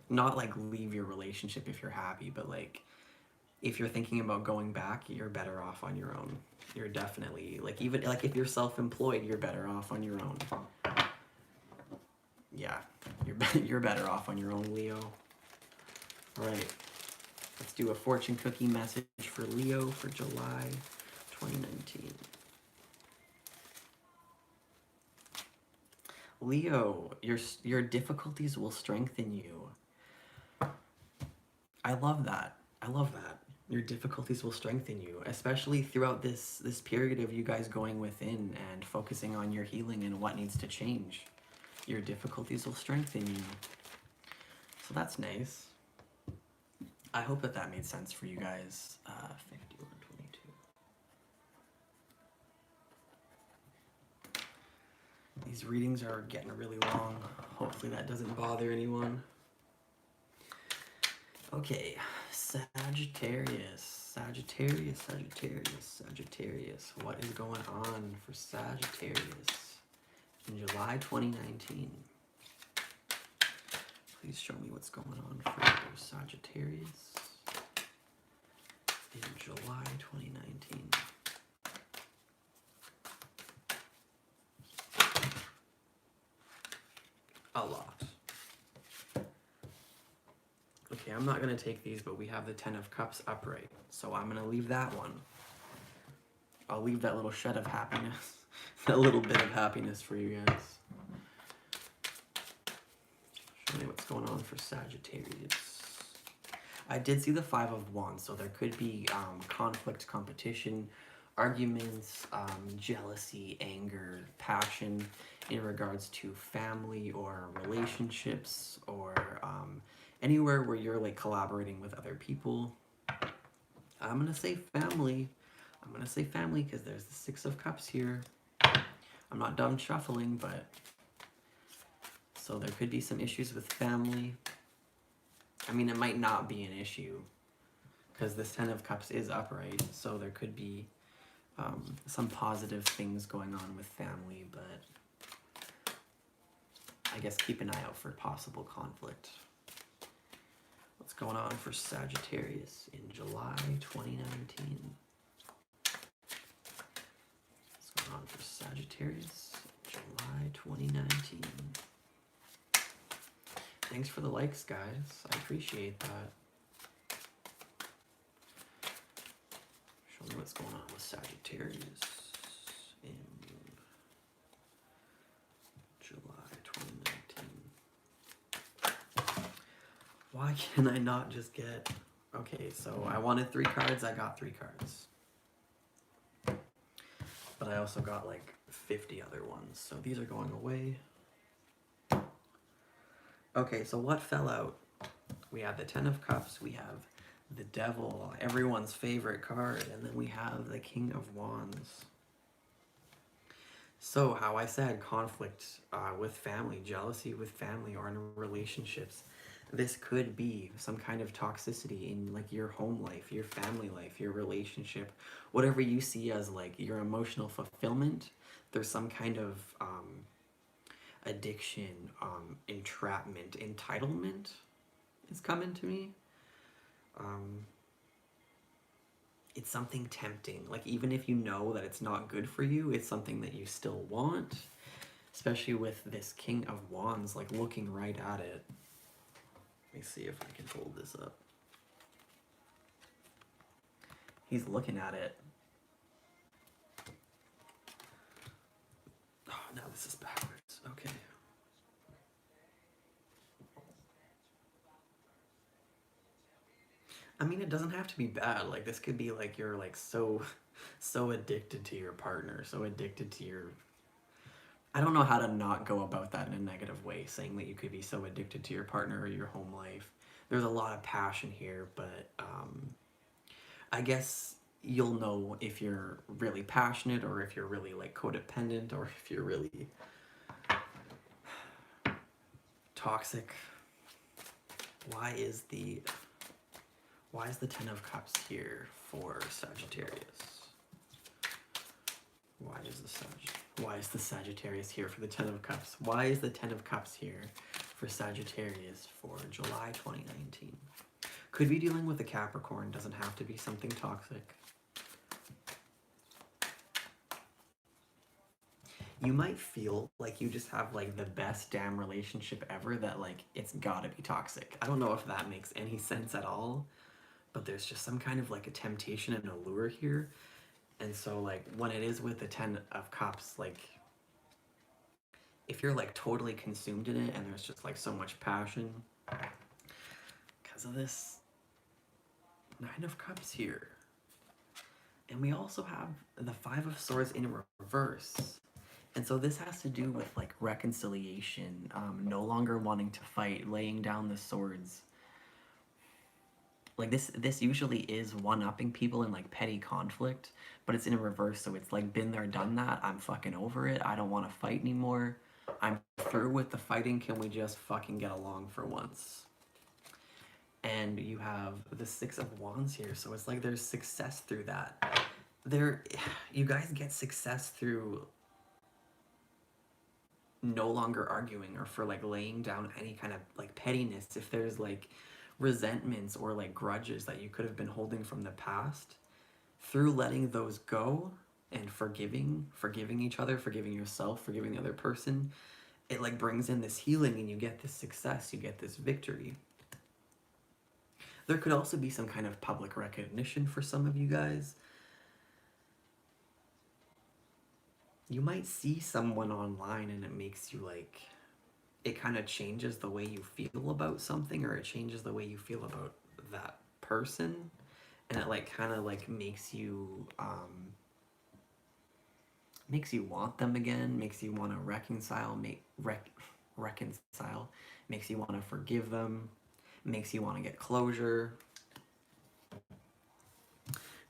Not like leave your relationship if you're happy, but like, if you're thinking about going back, you're better off on your own. You're definitely, like, even like if you're self-employed, you're better off on your own. Yeah, you're better off on your own, Leo. All right, let's do a fortune cookie message for Leo for July 2019. Leo, your difficulties will strengthen you. I love that. I love that. Your difficulties will strengthen you, especially throughout this period of you guys going within and focusing on your healing and what needs to change. Your difficulties will strengthen you. So that's nice. I hope that made sense for you guys. 5122. These readings are getting really long. Hopefully that doesn't bother anyone. Okay, Sagittarius. What is going on for Sagittarius in July 2019? Please show me what's going on for Sagittarius in July 2019. A lot. Okay, I'm not going to take these, but we have the Ten of Cups upright, so I'm going to leave that one. I'll leave that little shed of happiness, a little bit of happiness for you guys. Show me what's going on for Sagittarius. I did see the Five of Wands, so there could be conflict, competition, arguments, jealousy, anger, passion in regards to family or relationships, or anywhere where you're like collaborating with other people. I'm gonna say family. I'm gonna say family because there's the Six of Cups here. I'm not done shuffling, but so there could be some issues with family. I mean, it might not be an issue because this Ten of Cups is upright, so there could be some positive things going on with family, but I guess keep an eye out for possible conflict. What's going on for Sagittarius in July 2019? What's going on for Sagittarius in July 2019? Thanks for the likes, guys. I appreciate that. Show me what's going on with Sagittarius in July 2019. Why can I not just get... Okay, so I wanted 3 cards. I got 3 cards. But I also got like 50 other ones. So these are going away. Okay, so what fell out? We have the Ten of Cups, we have the Devil, everyone's favorite card, and then we have the King of Wands. So, how I said, conflict with family, jealousy with family, or in relationships. This could be some kind of toxicity in like your home life, your family life, your relationship, whatever you see as like your emotional fulfillment. There's some kind of addiction, entrapment, entitlement is coming to me. It's something tempting. Like, even if you know that it's not good for you, it's something that you still want. Especially with this King of Wands, like, looking right at it. Let me see if I can hold this up. He's looking at it. Oh, now this is backwards. Okay. I mean, it doesn't have to be bad. Like, this could be like you're like so addicted to your partner, so addicted to your... I don't know how to not go about that in a negative way, saying that you could be so addicted to your partner or your home life there's a lot of passion here, but I guess you'll know if you're really passionate or if you're really like codependent or if you're really toxic. Why is the Ten of Cups here for Sagittarius? Why is the Sagittarius here for the Ten of Cups? Why is the Ten of Cups here for Sagittarius for July 2019? Could be dealing with a Capricorn, doesn't have to be something toxic. You might feel like you just have like the best damn relationship ever that like it's gotta be toxic. I don't know if that makes any sense at all, but there's just some kind of like a temptation and allure here. And so like when it is with the Ten of Cups, like if you're like totally consumed in it and there's just like so much passion because of this Nine of Cups here. And we also have the Five of Swords in reverse. And so this has to do with like reconciliation, no longer wanting to fight, laying down the swords. Like this usually is one-upping people in like petty conflict, but it's in reverse, so it's like been there, done that. I'm fucking over it. I don't want to fight anymore. I'm through with the fighting. Can we just fucking get along for once? And you have the Six of Wands here, so it's like there's success through that. You guys get success through no longer arguing or for like laying down any kind of like pettiness. If there's like resentments or like grudges that you could have been holding from the past, through letting those go and forgiving each other, forgiving yourself, forgiving the other person, it like brings in this healing and you get this success, you get this victory. There could also be some kind of public recognition for some of you guys. You might see someone online and it makes you like, it kind of changes the way you feel about something, or it changes the way you feel about that person, and it like kind of like makes you want them again, makes you want to reconcile, makes you want to forgive them, makes you want to get closure.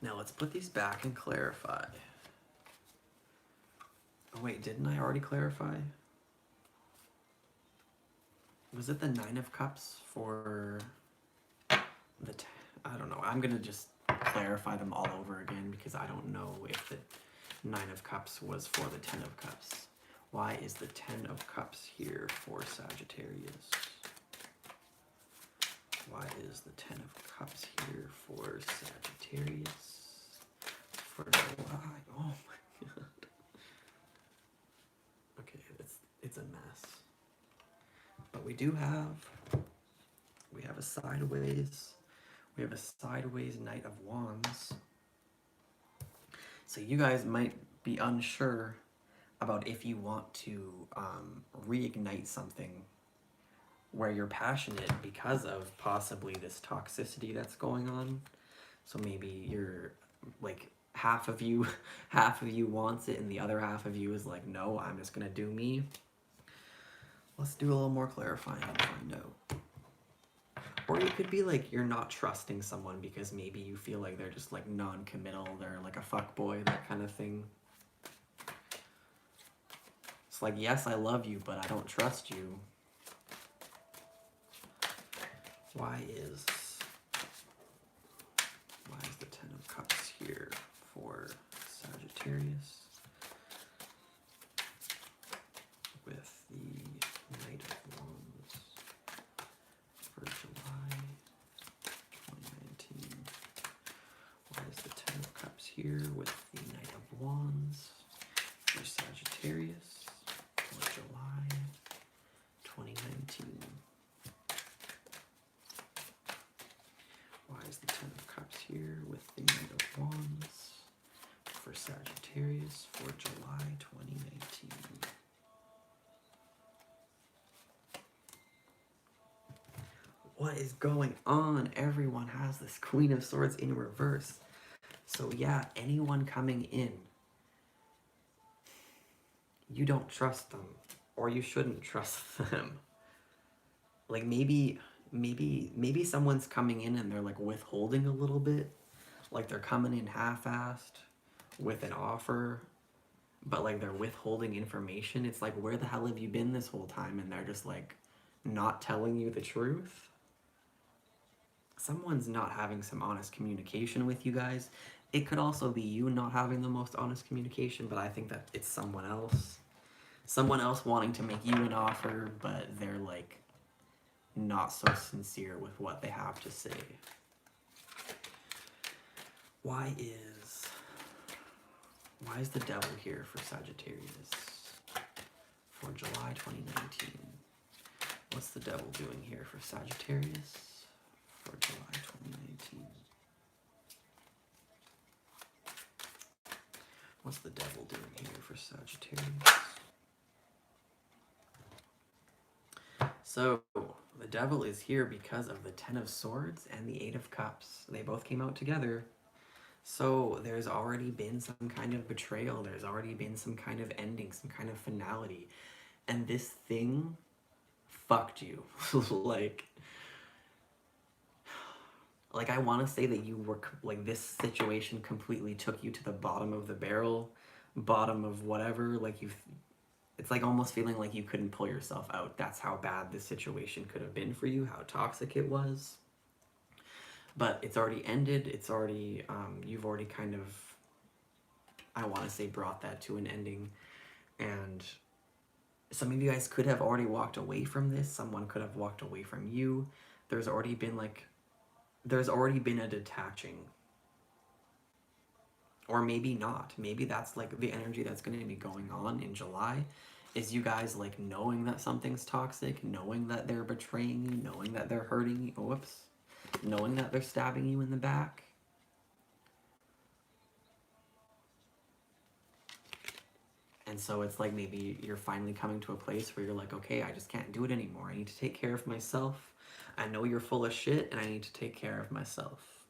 Now let's put these back and clarify. Oh wait, didn't I already clarify? Was it the Nine of Cups for the... I don't know. I'm going to just clarify them all over again because I don't know if the Nine of Cups was for the Ten of Cups. Why is the Ten of Cups here for Sagittarius? Why is the Ten of Cups here for Sagittarius for July? Oh my god. Okay, it's a mess. But we have a sideways, Knight of Wands. So you guys might be unsure about if you want to reignite something where you're passionate because of possibly this toxicity that's going on. So maybe you're like half of you wants it and the other half of you is like, no, I'm just gonna do me. Let's do a little more clarifying and find out. Or it could be like you're not trusting someone because maybe you feel like they're just like non-committal, they're like a fuckboy, that kind of thing. It's like, yes, I love you, but I don't trust you. Why is the Ten of Cups here for Sagittarius with the Knight of Wands for July 2019? Why is the Ten of Cups here with the Knight of Wands for Sagittarius for July 2019? Why is the Ten of Cups here with the Knight of Wands for Sagittarius for July 2019? What is going on? Everyone has this Queen of Swords in reverse. So yeah, anyone coming in, you don't trust them, or you shouldn't trust them. Like maybe maybe someone's coming in and they're like withholding a little bit, like they're coming in half-assed with an offer, but like they're withholding information. It's like, where the hell have you been this whole time? And they're just like not telling you the truth. Someone's not having some honest communication with you guys. It could also be you not having the most honest communication, but I think that it's someone else. Someone else wanting to make you an offer, but they're like not so sincere with what they have to say. Why is the devil here for Sagittarius for July 2019? What's the devil doing here for Sagittarius for July 2019? What's the devil doing here for Sagittarius? So, the devil is here because of the Ten of Swords and the Eight of Cups. They both came out together. So, there's already been some kind of betrayal. There's already been some kind of ending, some kind of finality. And this thing fucked you. Like I want to say that you were, like, this situation completely took you to the bottom of the barrel, bottom of whatever, like it's like almost feeling like you couldn't pull yourself out. That's how bad this situation could have been for you, how toxic it was. But it's already ended, it's already, you've already kind of, I want to say, brought that to an ending. And some of you guys could have already walked away from this, someone could have walked away from you. There's already been a detaching. Or maybe not. Maybe that's like the energy that's going to be going on in July, is you guys like knowing that something's toxic, knowing that they're betraying you, knowing that they're hurting you, knowing that they're stabbing you in the back. And so it's like maybe you're finally coming to a place where you're like, okay, I just can't do it anymore. I need to take care of myself. I know you're full of shit, and I need to take care of myself.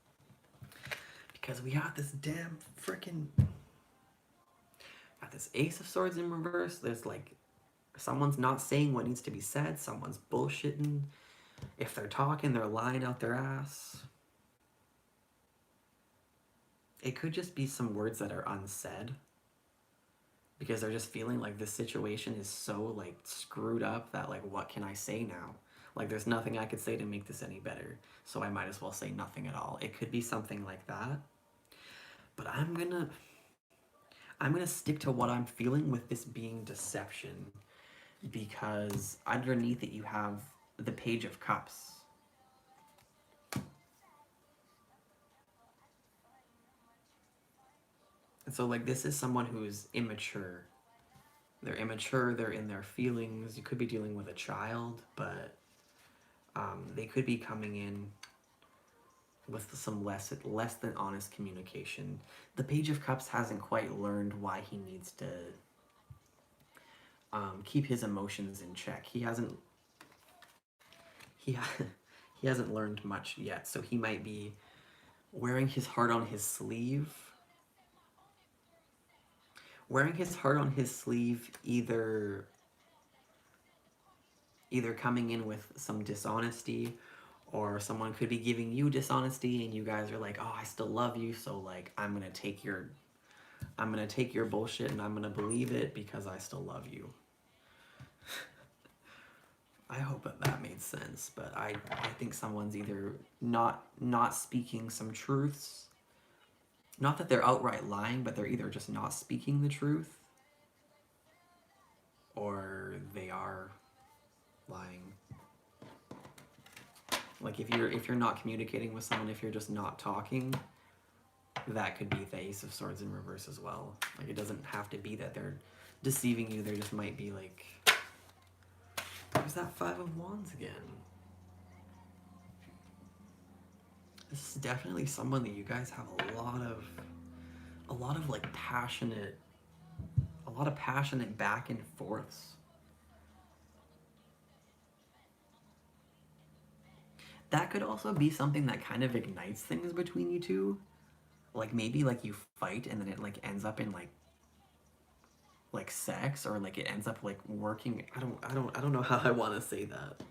Because we got this damn freaking... Got this Ace of Swords in reverse. There's like... Someone's not saying what needs to be said. Someone's bullshitting. If they're talking, they're lying out their ass. It could just be some words that are unsaid. Because they're just feeling like this situation is so like screwed up that like, what can I say now? Like, there's nothing I could say to make this any better, so I might as well say nothing at all. It could be something like that. But I'm gonna stick to what I'm feeling with this being deception, because underneath it you have the Page of Cups. And so like, this is someone who's immature. They're immature, they're in their feelings. You could be dealing with a child, but they could be coming in with some less than honest communication. The Page of Cups hasn't quite learned why he needs to keep his emotions in check. He hasn't learned much yet, so he might be wearing his heart on his sleeve. Wearing his heart on his sleeve, either coming in with some dishonesty, or someone could be giving you dishonesty and you guys are like, oh, I still love you, so like I'm gonna take your bullshit and I'm gonna believe it because I still love you. I hope that made sense, but I think someone's either not speaking some truths. Not that they're outright lying, but they're either just not speaking the truth, or they are lying. Like, if you're not communicating with someone, if you're just not talking, that could be the Ace of Swords in reverse as well. Like, it doesn't have to be that they're deceiving you, there just might be like... There's that Five of Wands again. This is definitely someone that you guys have a lot of like passionate back and forths. That could also be something that kind of ignites things between you two. Like, maybe like you fight and then it like ends up in like sex, or like it ends up like working. I don't know how I want to say that.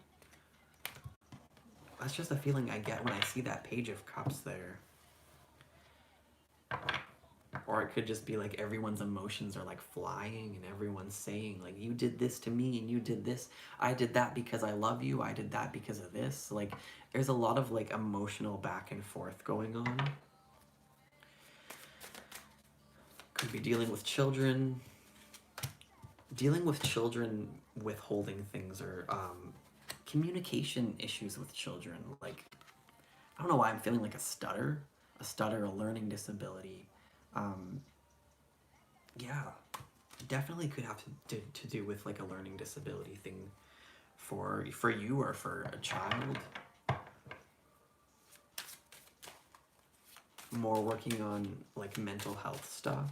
That's just a feeling I get when I see that Page of Cups there. Or it could just be like everyone's emotions are like flying and everyone's saying like, you did this to me and you did this. I did that because I love you. I did that because of this. Like there's a lot of like emotional back and forth going on. Could be dealing with children. Dealing with children withholding things or communication issues with children. Like, I don't know why I'm feeling like a stutter, a learning disability. Yeah, definitely could have to do with like a learning disability thing for you or for a child. More working on like mental health stuff.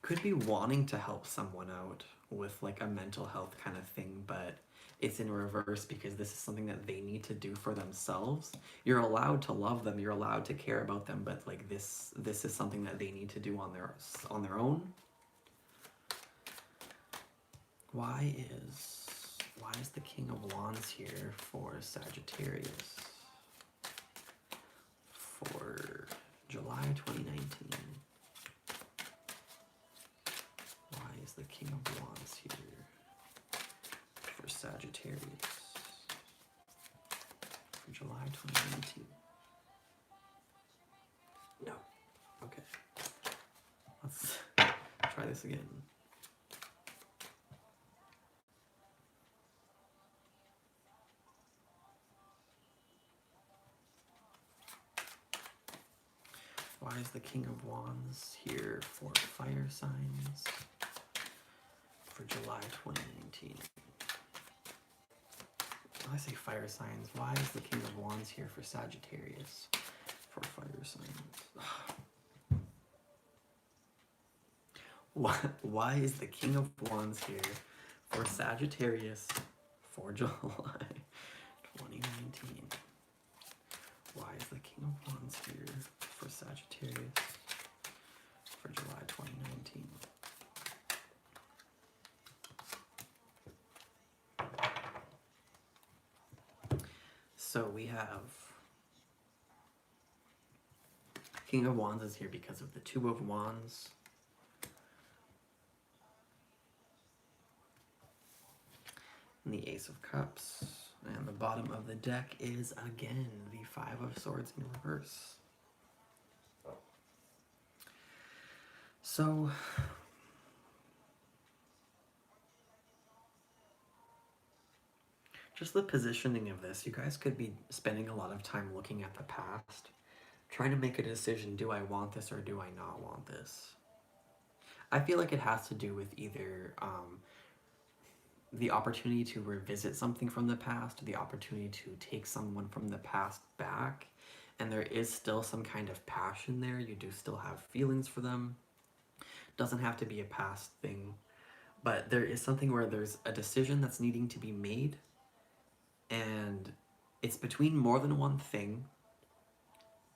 Could be wanting to help someone out with like a mental health kind of thing, but it's in reverse because this is something that they need to do for themselves. You're allowed to love them, you're allowed to care about them, but like this is something that they need to do on their own. Why is the King of Wands here for Sagittarius for July 2019? Why is the King of Wands here for Sagittarius for July 2019? No. Okay. Let's try this again. Why is the King of Wands here for fire signs for July 2019? When I say fire signs, why is the King of Wands here for Sagittarius for fire signs? Why is the King of Wands here for Sagittarius for July 2019? Why is the King of Wands here for Sagittarius for July 2019? So we have King of Wands is here because of the Two of Wands. And the Ace of Cups. And the bottom of the deck is, again, the Five of Swords in reverse. So, just the positioning of this, you guys could be spending a lot of time looking at the past, trying to make a decision, do I want this or do I not want this? I feel like it has to do with either the opportunity to revisit something from the past, the opportunity to take someone from the past back, and there is still some kind of passion there. You do still have feelings for them. Doesn't have to be a past thing, but there is something where there's a decision that's needing to be made, and it's between more than one thing,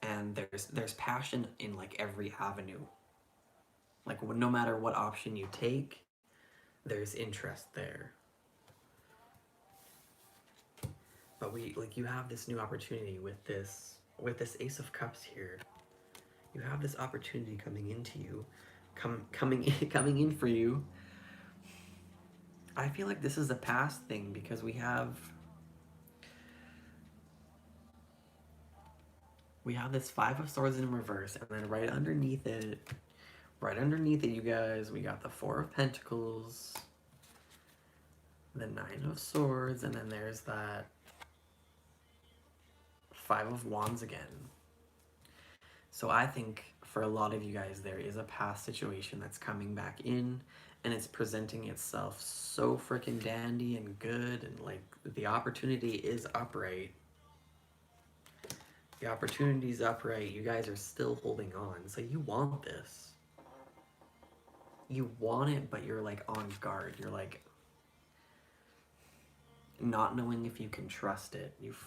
and there's passion in like every avenue. Like no matter what option you take, there's interest there. But you have this new opportunity with this Ace of Cups here. You have this opportunity coming into you, coming in for you. I feel like this is a past thing because we have this Five of Swords in reverse, and then right underneath it, you guys, we got the Four of Pentacles, the Nine of Swords, and then there's that Five of Wands again. So I think for a lot of you guys, there is a past situation that's coming back in, and it's presenting itself so freaking dandy and good, and like the opportunity is upright. The opportunity's upright. You guys are still holding on. So you want this. You want it, but you're like on guard. You're like not knowing if you can trust it. You've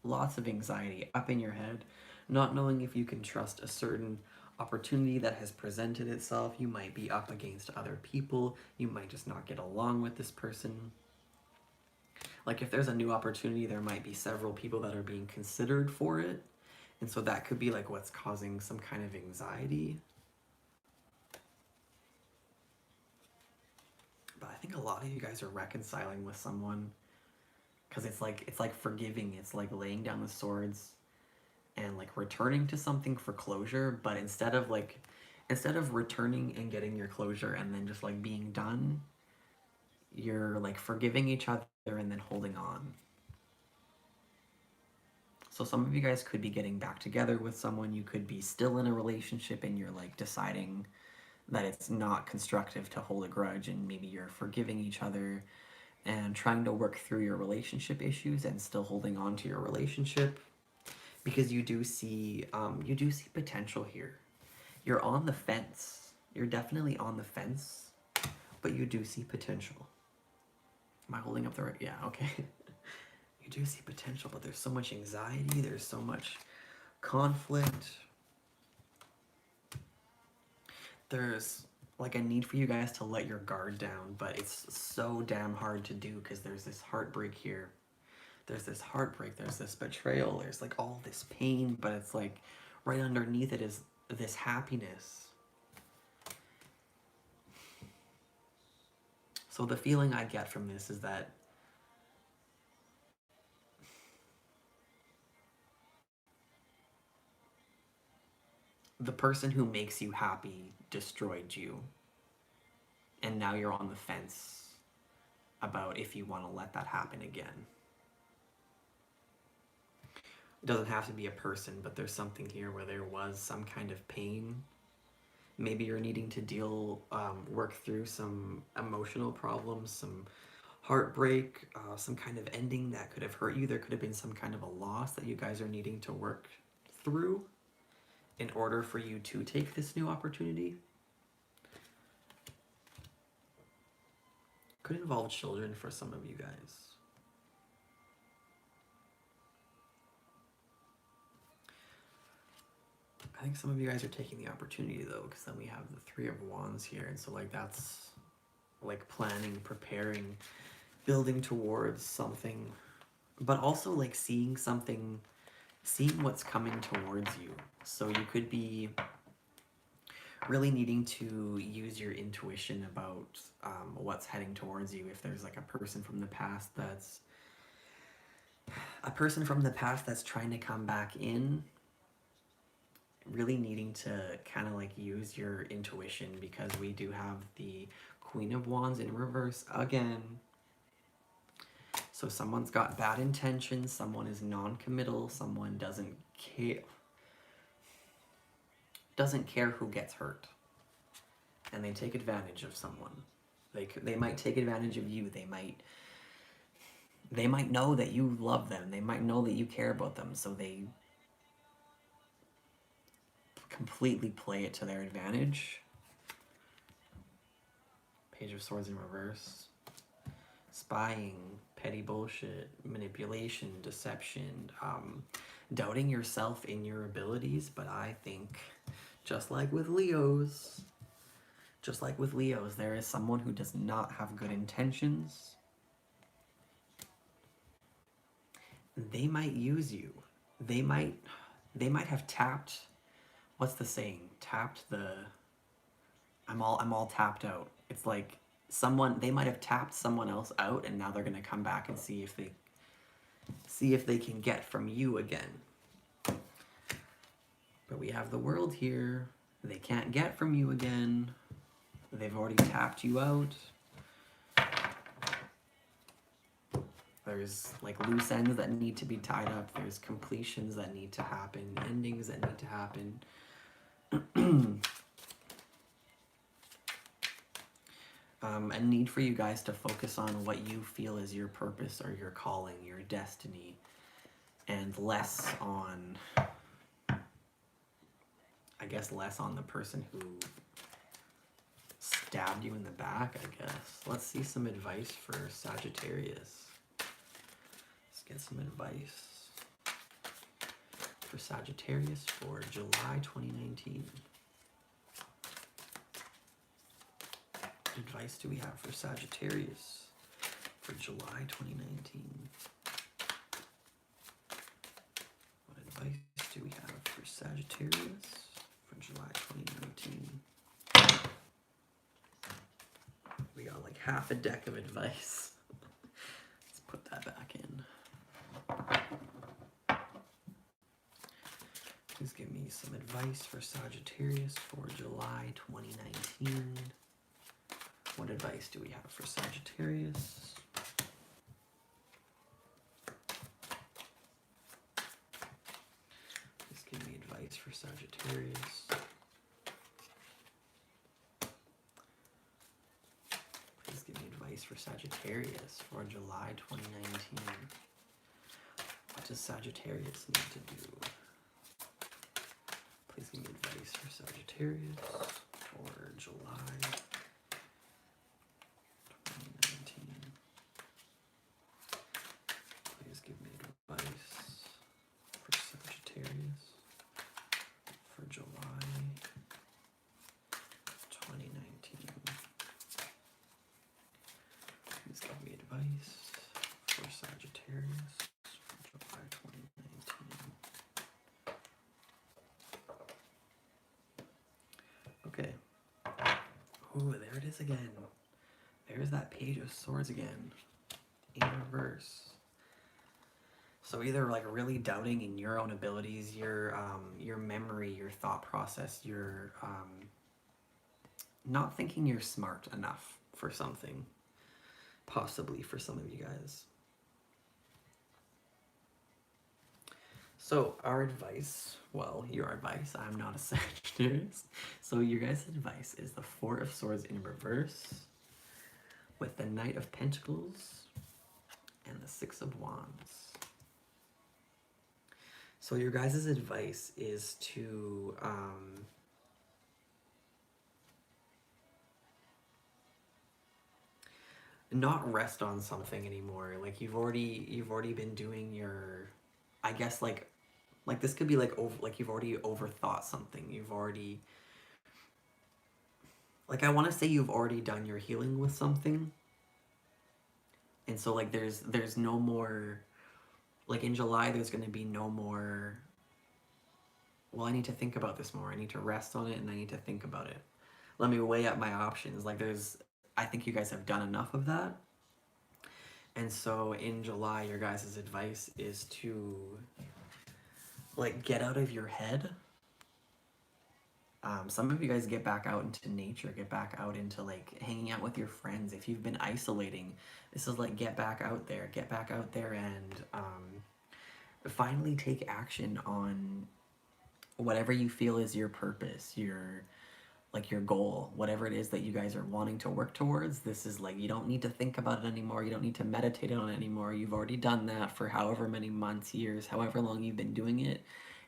lots of anxiety up in your head, not knowing if you can trust a certain opportunity that has presented itself. You might be up against other people. You might just not get along with this person. Like if there's a new opportunity, there might be several people that are being considered for it. And so that could be like what's causing some kind of anxiety. But I think a lot of you guys are reconciling with someone, because it's like forgiving. It's like laying down the swords and like returning to something for closure, but instead of returning and getting your closure and then just like being done, you're like forgiving each other and then holding on. So some of you guys could be getting back together with someone. You could be still in a relationship and you're like deciding that it's not constructive to hold a grudge, and maybe you're forgiving each other and trying to work through your relationship issues and still holding on to your relationship, because you do see potential here. You're on the fence. You're definitely on the fence, but you do see potential. Am I holding up the right? Yeah, okay. You do see potential, but there's so much anxiety. There's so much conflict. There's like a need for you guys to let your guard down, but it's so damn hard to do because there's this heartbreak here. There's this heartbreak, there's this betrayal, there's like all this pain, but it's like right underneath it is this happiness. So the feeling I get from this is that the person who makes you happy destroyed you, and now you're on the fence about if you want to let that happen again. It doesn't have to be a person, but there's something here where there was some kind of pain. Maybe you're needing to work through some emotional problems, some heartbreak, some kind of ending that could have hurt you. There could have been some kind of a loss that you guys are needing to work through in order for you to take this new opportunity. Could involve children for some of you guys. I think some of you guys are taking the opportunity though, because then we have the Three of Wands here, and so like that's like planning, preparing, building towards something, but also like seeing what's coming towards you. So you could be really needing to use your intuition about what's heading towards you. If there's like a person from the past that's trying to come back in, really needing to kind of like use your intuition, because we do have the Queen of Wands in reverse again. So someone's got bad intentions, someone is non-committal, someone doesn't care who gets hurt, and they take advantage of someone. They might take advantage of you. They might know that you love them. They might know that you care about them, so they completely play it to their advantage. Page of Swords in reverse. Spying, petty bullshit, manipulation, deception, doubting yourself in your abilities. But I think, just like with Leos, there is someone who does not have good intentions. They might use you. They might have tapped, what's the saying? I'm all tapped out. It's like they might have tapped someone else out, and now they're gonna come back and see if they can get from you again. But we have the World here. They can't get from you again. They've already tapped you out. There's like loose ends that need to be tied up. There's completions that need to happen, endings that need to happen. A need for you guys to focus on what you feel is your purpose or your calling, your destiny, and less on, I guess, less on the person who stabbed you in the back, I guess. Let's see some advice for Sagittarius. Let's get some advice for Sagittarius for July 2019. What advice do we have for Sagittarius for July 2019. What advice do we have for Sagittarius for July 2019? We got like half a deck of advice. Let's put that back in. Please give me some advice for Sagittarius for July 2019. What advice do we have for Sagittarius? Please give me advice for Sagittarius. Please give me advice for Sagittarius for July 2019. What does Sagittarius need to do? Please give me advice for Sagittarius for July 2019. Please give me advice for Sagittarius for July 2019. Please give me advice for Sagittarius for July 2019. Okay. Ooh, there it is again. There's that Page of Swords again, in reverse. So either like really doubting in your own abilities, your memory, your thought process, your not thinking you're smart enough for something, possibly for some of you guys. So our advice, well, your advice, I'm not a Sagittarius, so your guys' advice is the Four of Swords in reverse with the Knight of Pentacles and the Six of Wands. So your guys' advice is to not rest on something anymore. Like you've already been doing your, I guess like this could be like you've already overthought something. You've already, like, I want to say you've already done your healing with something. And so like there's no more, like in July there's going to be no more, well, I need to think about this more. I need to rest on it and I need to think about it. Let me weigh up my options. Like I think you guys have done enough of that. And so in July, your guys' advice is to like get out of your head. Some of you guys get back out into nature, get back out into like hanging out with your friends. If you've been isolating, this is like get back out there and finally take action on whatever you feel is your purpose, your goal, whatever it is that you guys are wanting to work towards. This is like, you don't need to think about it anymore. You don't need to meditate on it anymore. You've already done that for however many months, years, however long you've been doing it.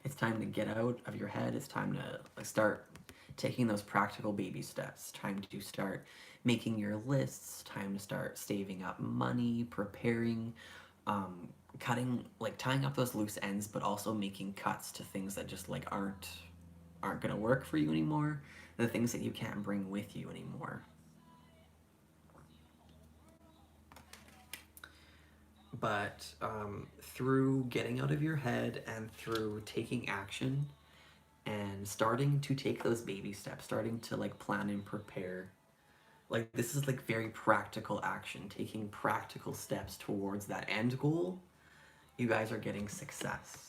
It's time to get out of your head. It's time to start taking those practical baby steps. Time to start making your lists. Time to start saving up money, preparing, tying up those loose ends, but also making cuts to things that just like aren't gonna work for you anymore. The things that you can't bring with you anymore. But through getting out of your head and through taking action and starting to take those baby steps, starting to like plan and prepare, like this is like very practical action, taking practical steps towards that end goal, you guys are getting success.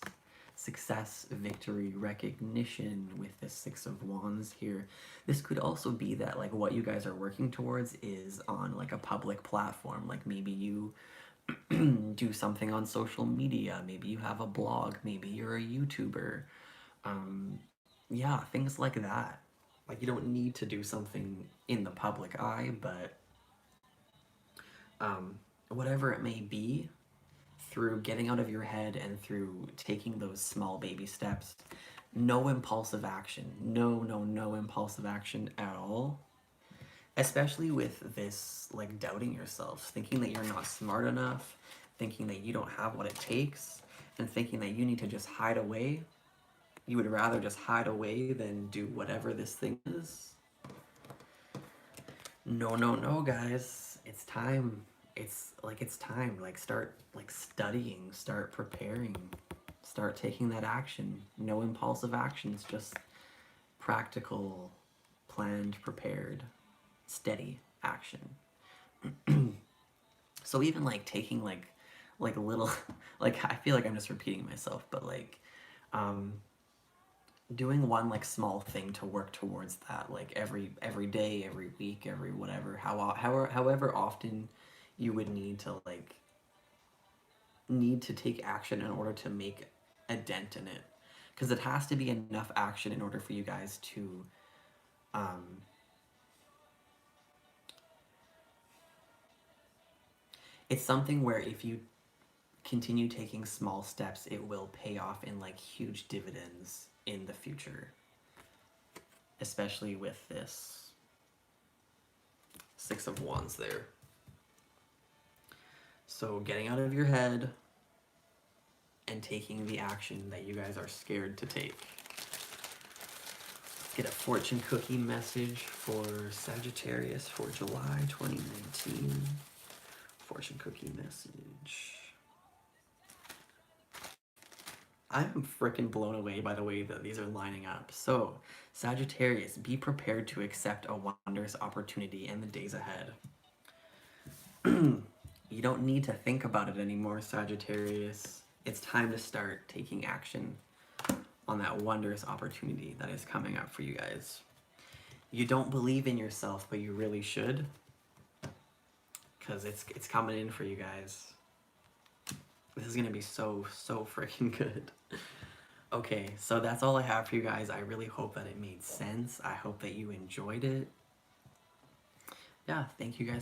Success, victory, recognition with the Six of Wands here. This could also be that like what you guys are working towards is on like a public platform. Like maybe you do something on social media, maybe you have a blog, maybe you're a YouTuber. Yeah, things like that. Like you don't need to do something in the public eye, but whatever it may be, through getting out of your head and through taking those small baby steps, no impulsive action. No impulsive action at all. Especially with this, like, doubting yourself, thinking that you're not smart enough, thinking that you don't have what it takes, and thinking that you need to just hide away. You would rather just hide away than do whatever this thing is. No, guys. It's time. it's time. Like, start like studying, start preparing, start taking that action. No impulsive actions, just practical, planned, prepared, steady action. So even like taking like a little like, I feel like I'm just repeating myself, but like um doing one like small thing to work towards that, like every day, every week, every whatever, however often you would need to take action in order to make a dent in it, because it has to be enough action in order for you guys to um it's something where if you continue taking small steps, it will pay off in like huge dividends in the future, especially with this Six of Wands there. So getting out of your head and taking the action that you guys are scared to take. Get a fortune cookie message for Sagittarius for July 2019. Fortune cookie message. I'm freaking blown away by the way that these are lining up. So, Sagittarius, be prepared to accept a wondrous opportunity in the days ahead. You don't need to think about it anymore, Sagittarius. It's time to start taking action on that wondrous opportunity that is coming up for you guys. You don't believe in yourself, but you really should, because it's coming in for you guys. This is gonna be so freaking good. Okay, so that's all I have for you guys. I really hope that it made sense. I hope that you enjoyed it. Yeah, thank you guys for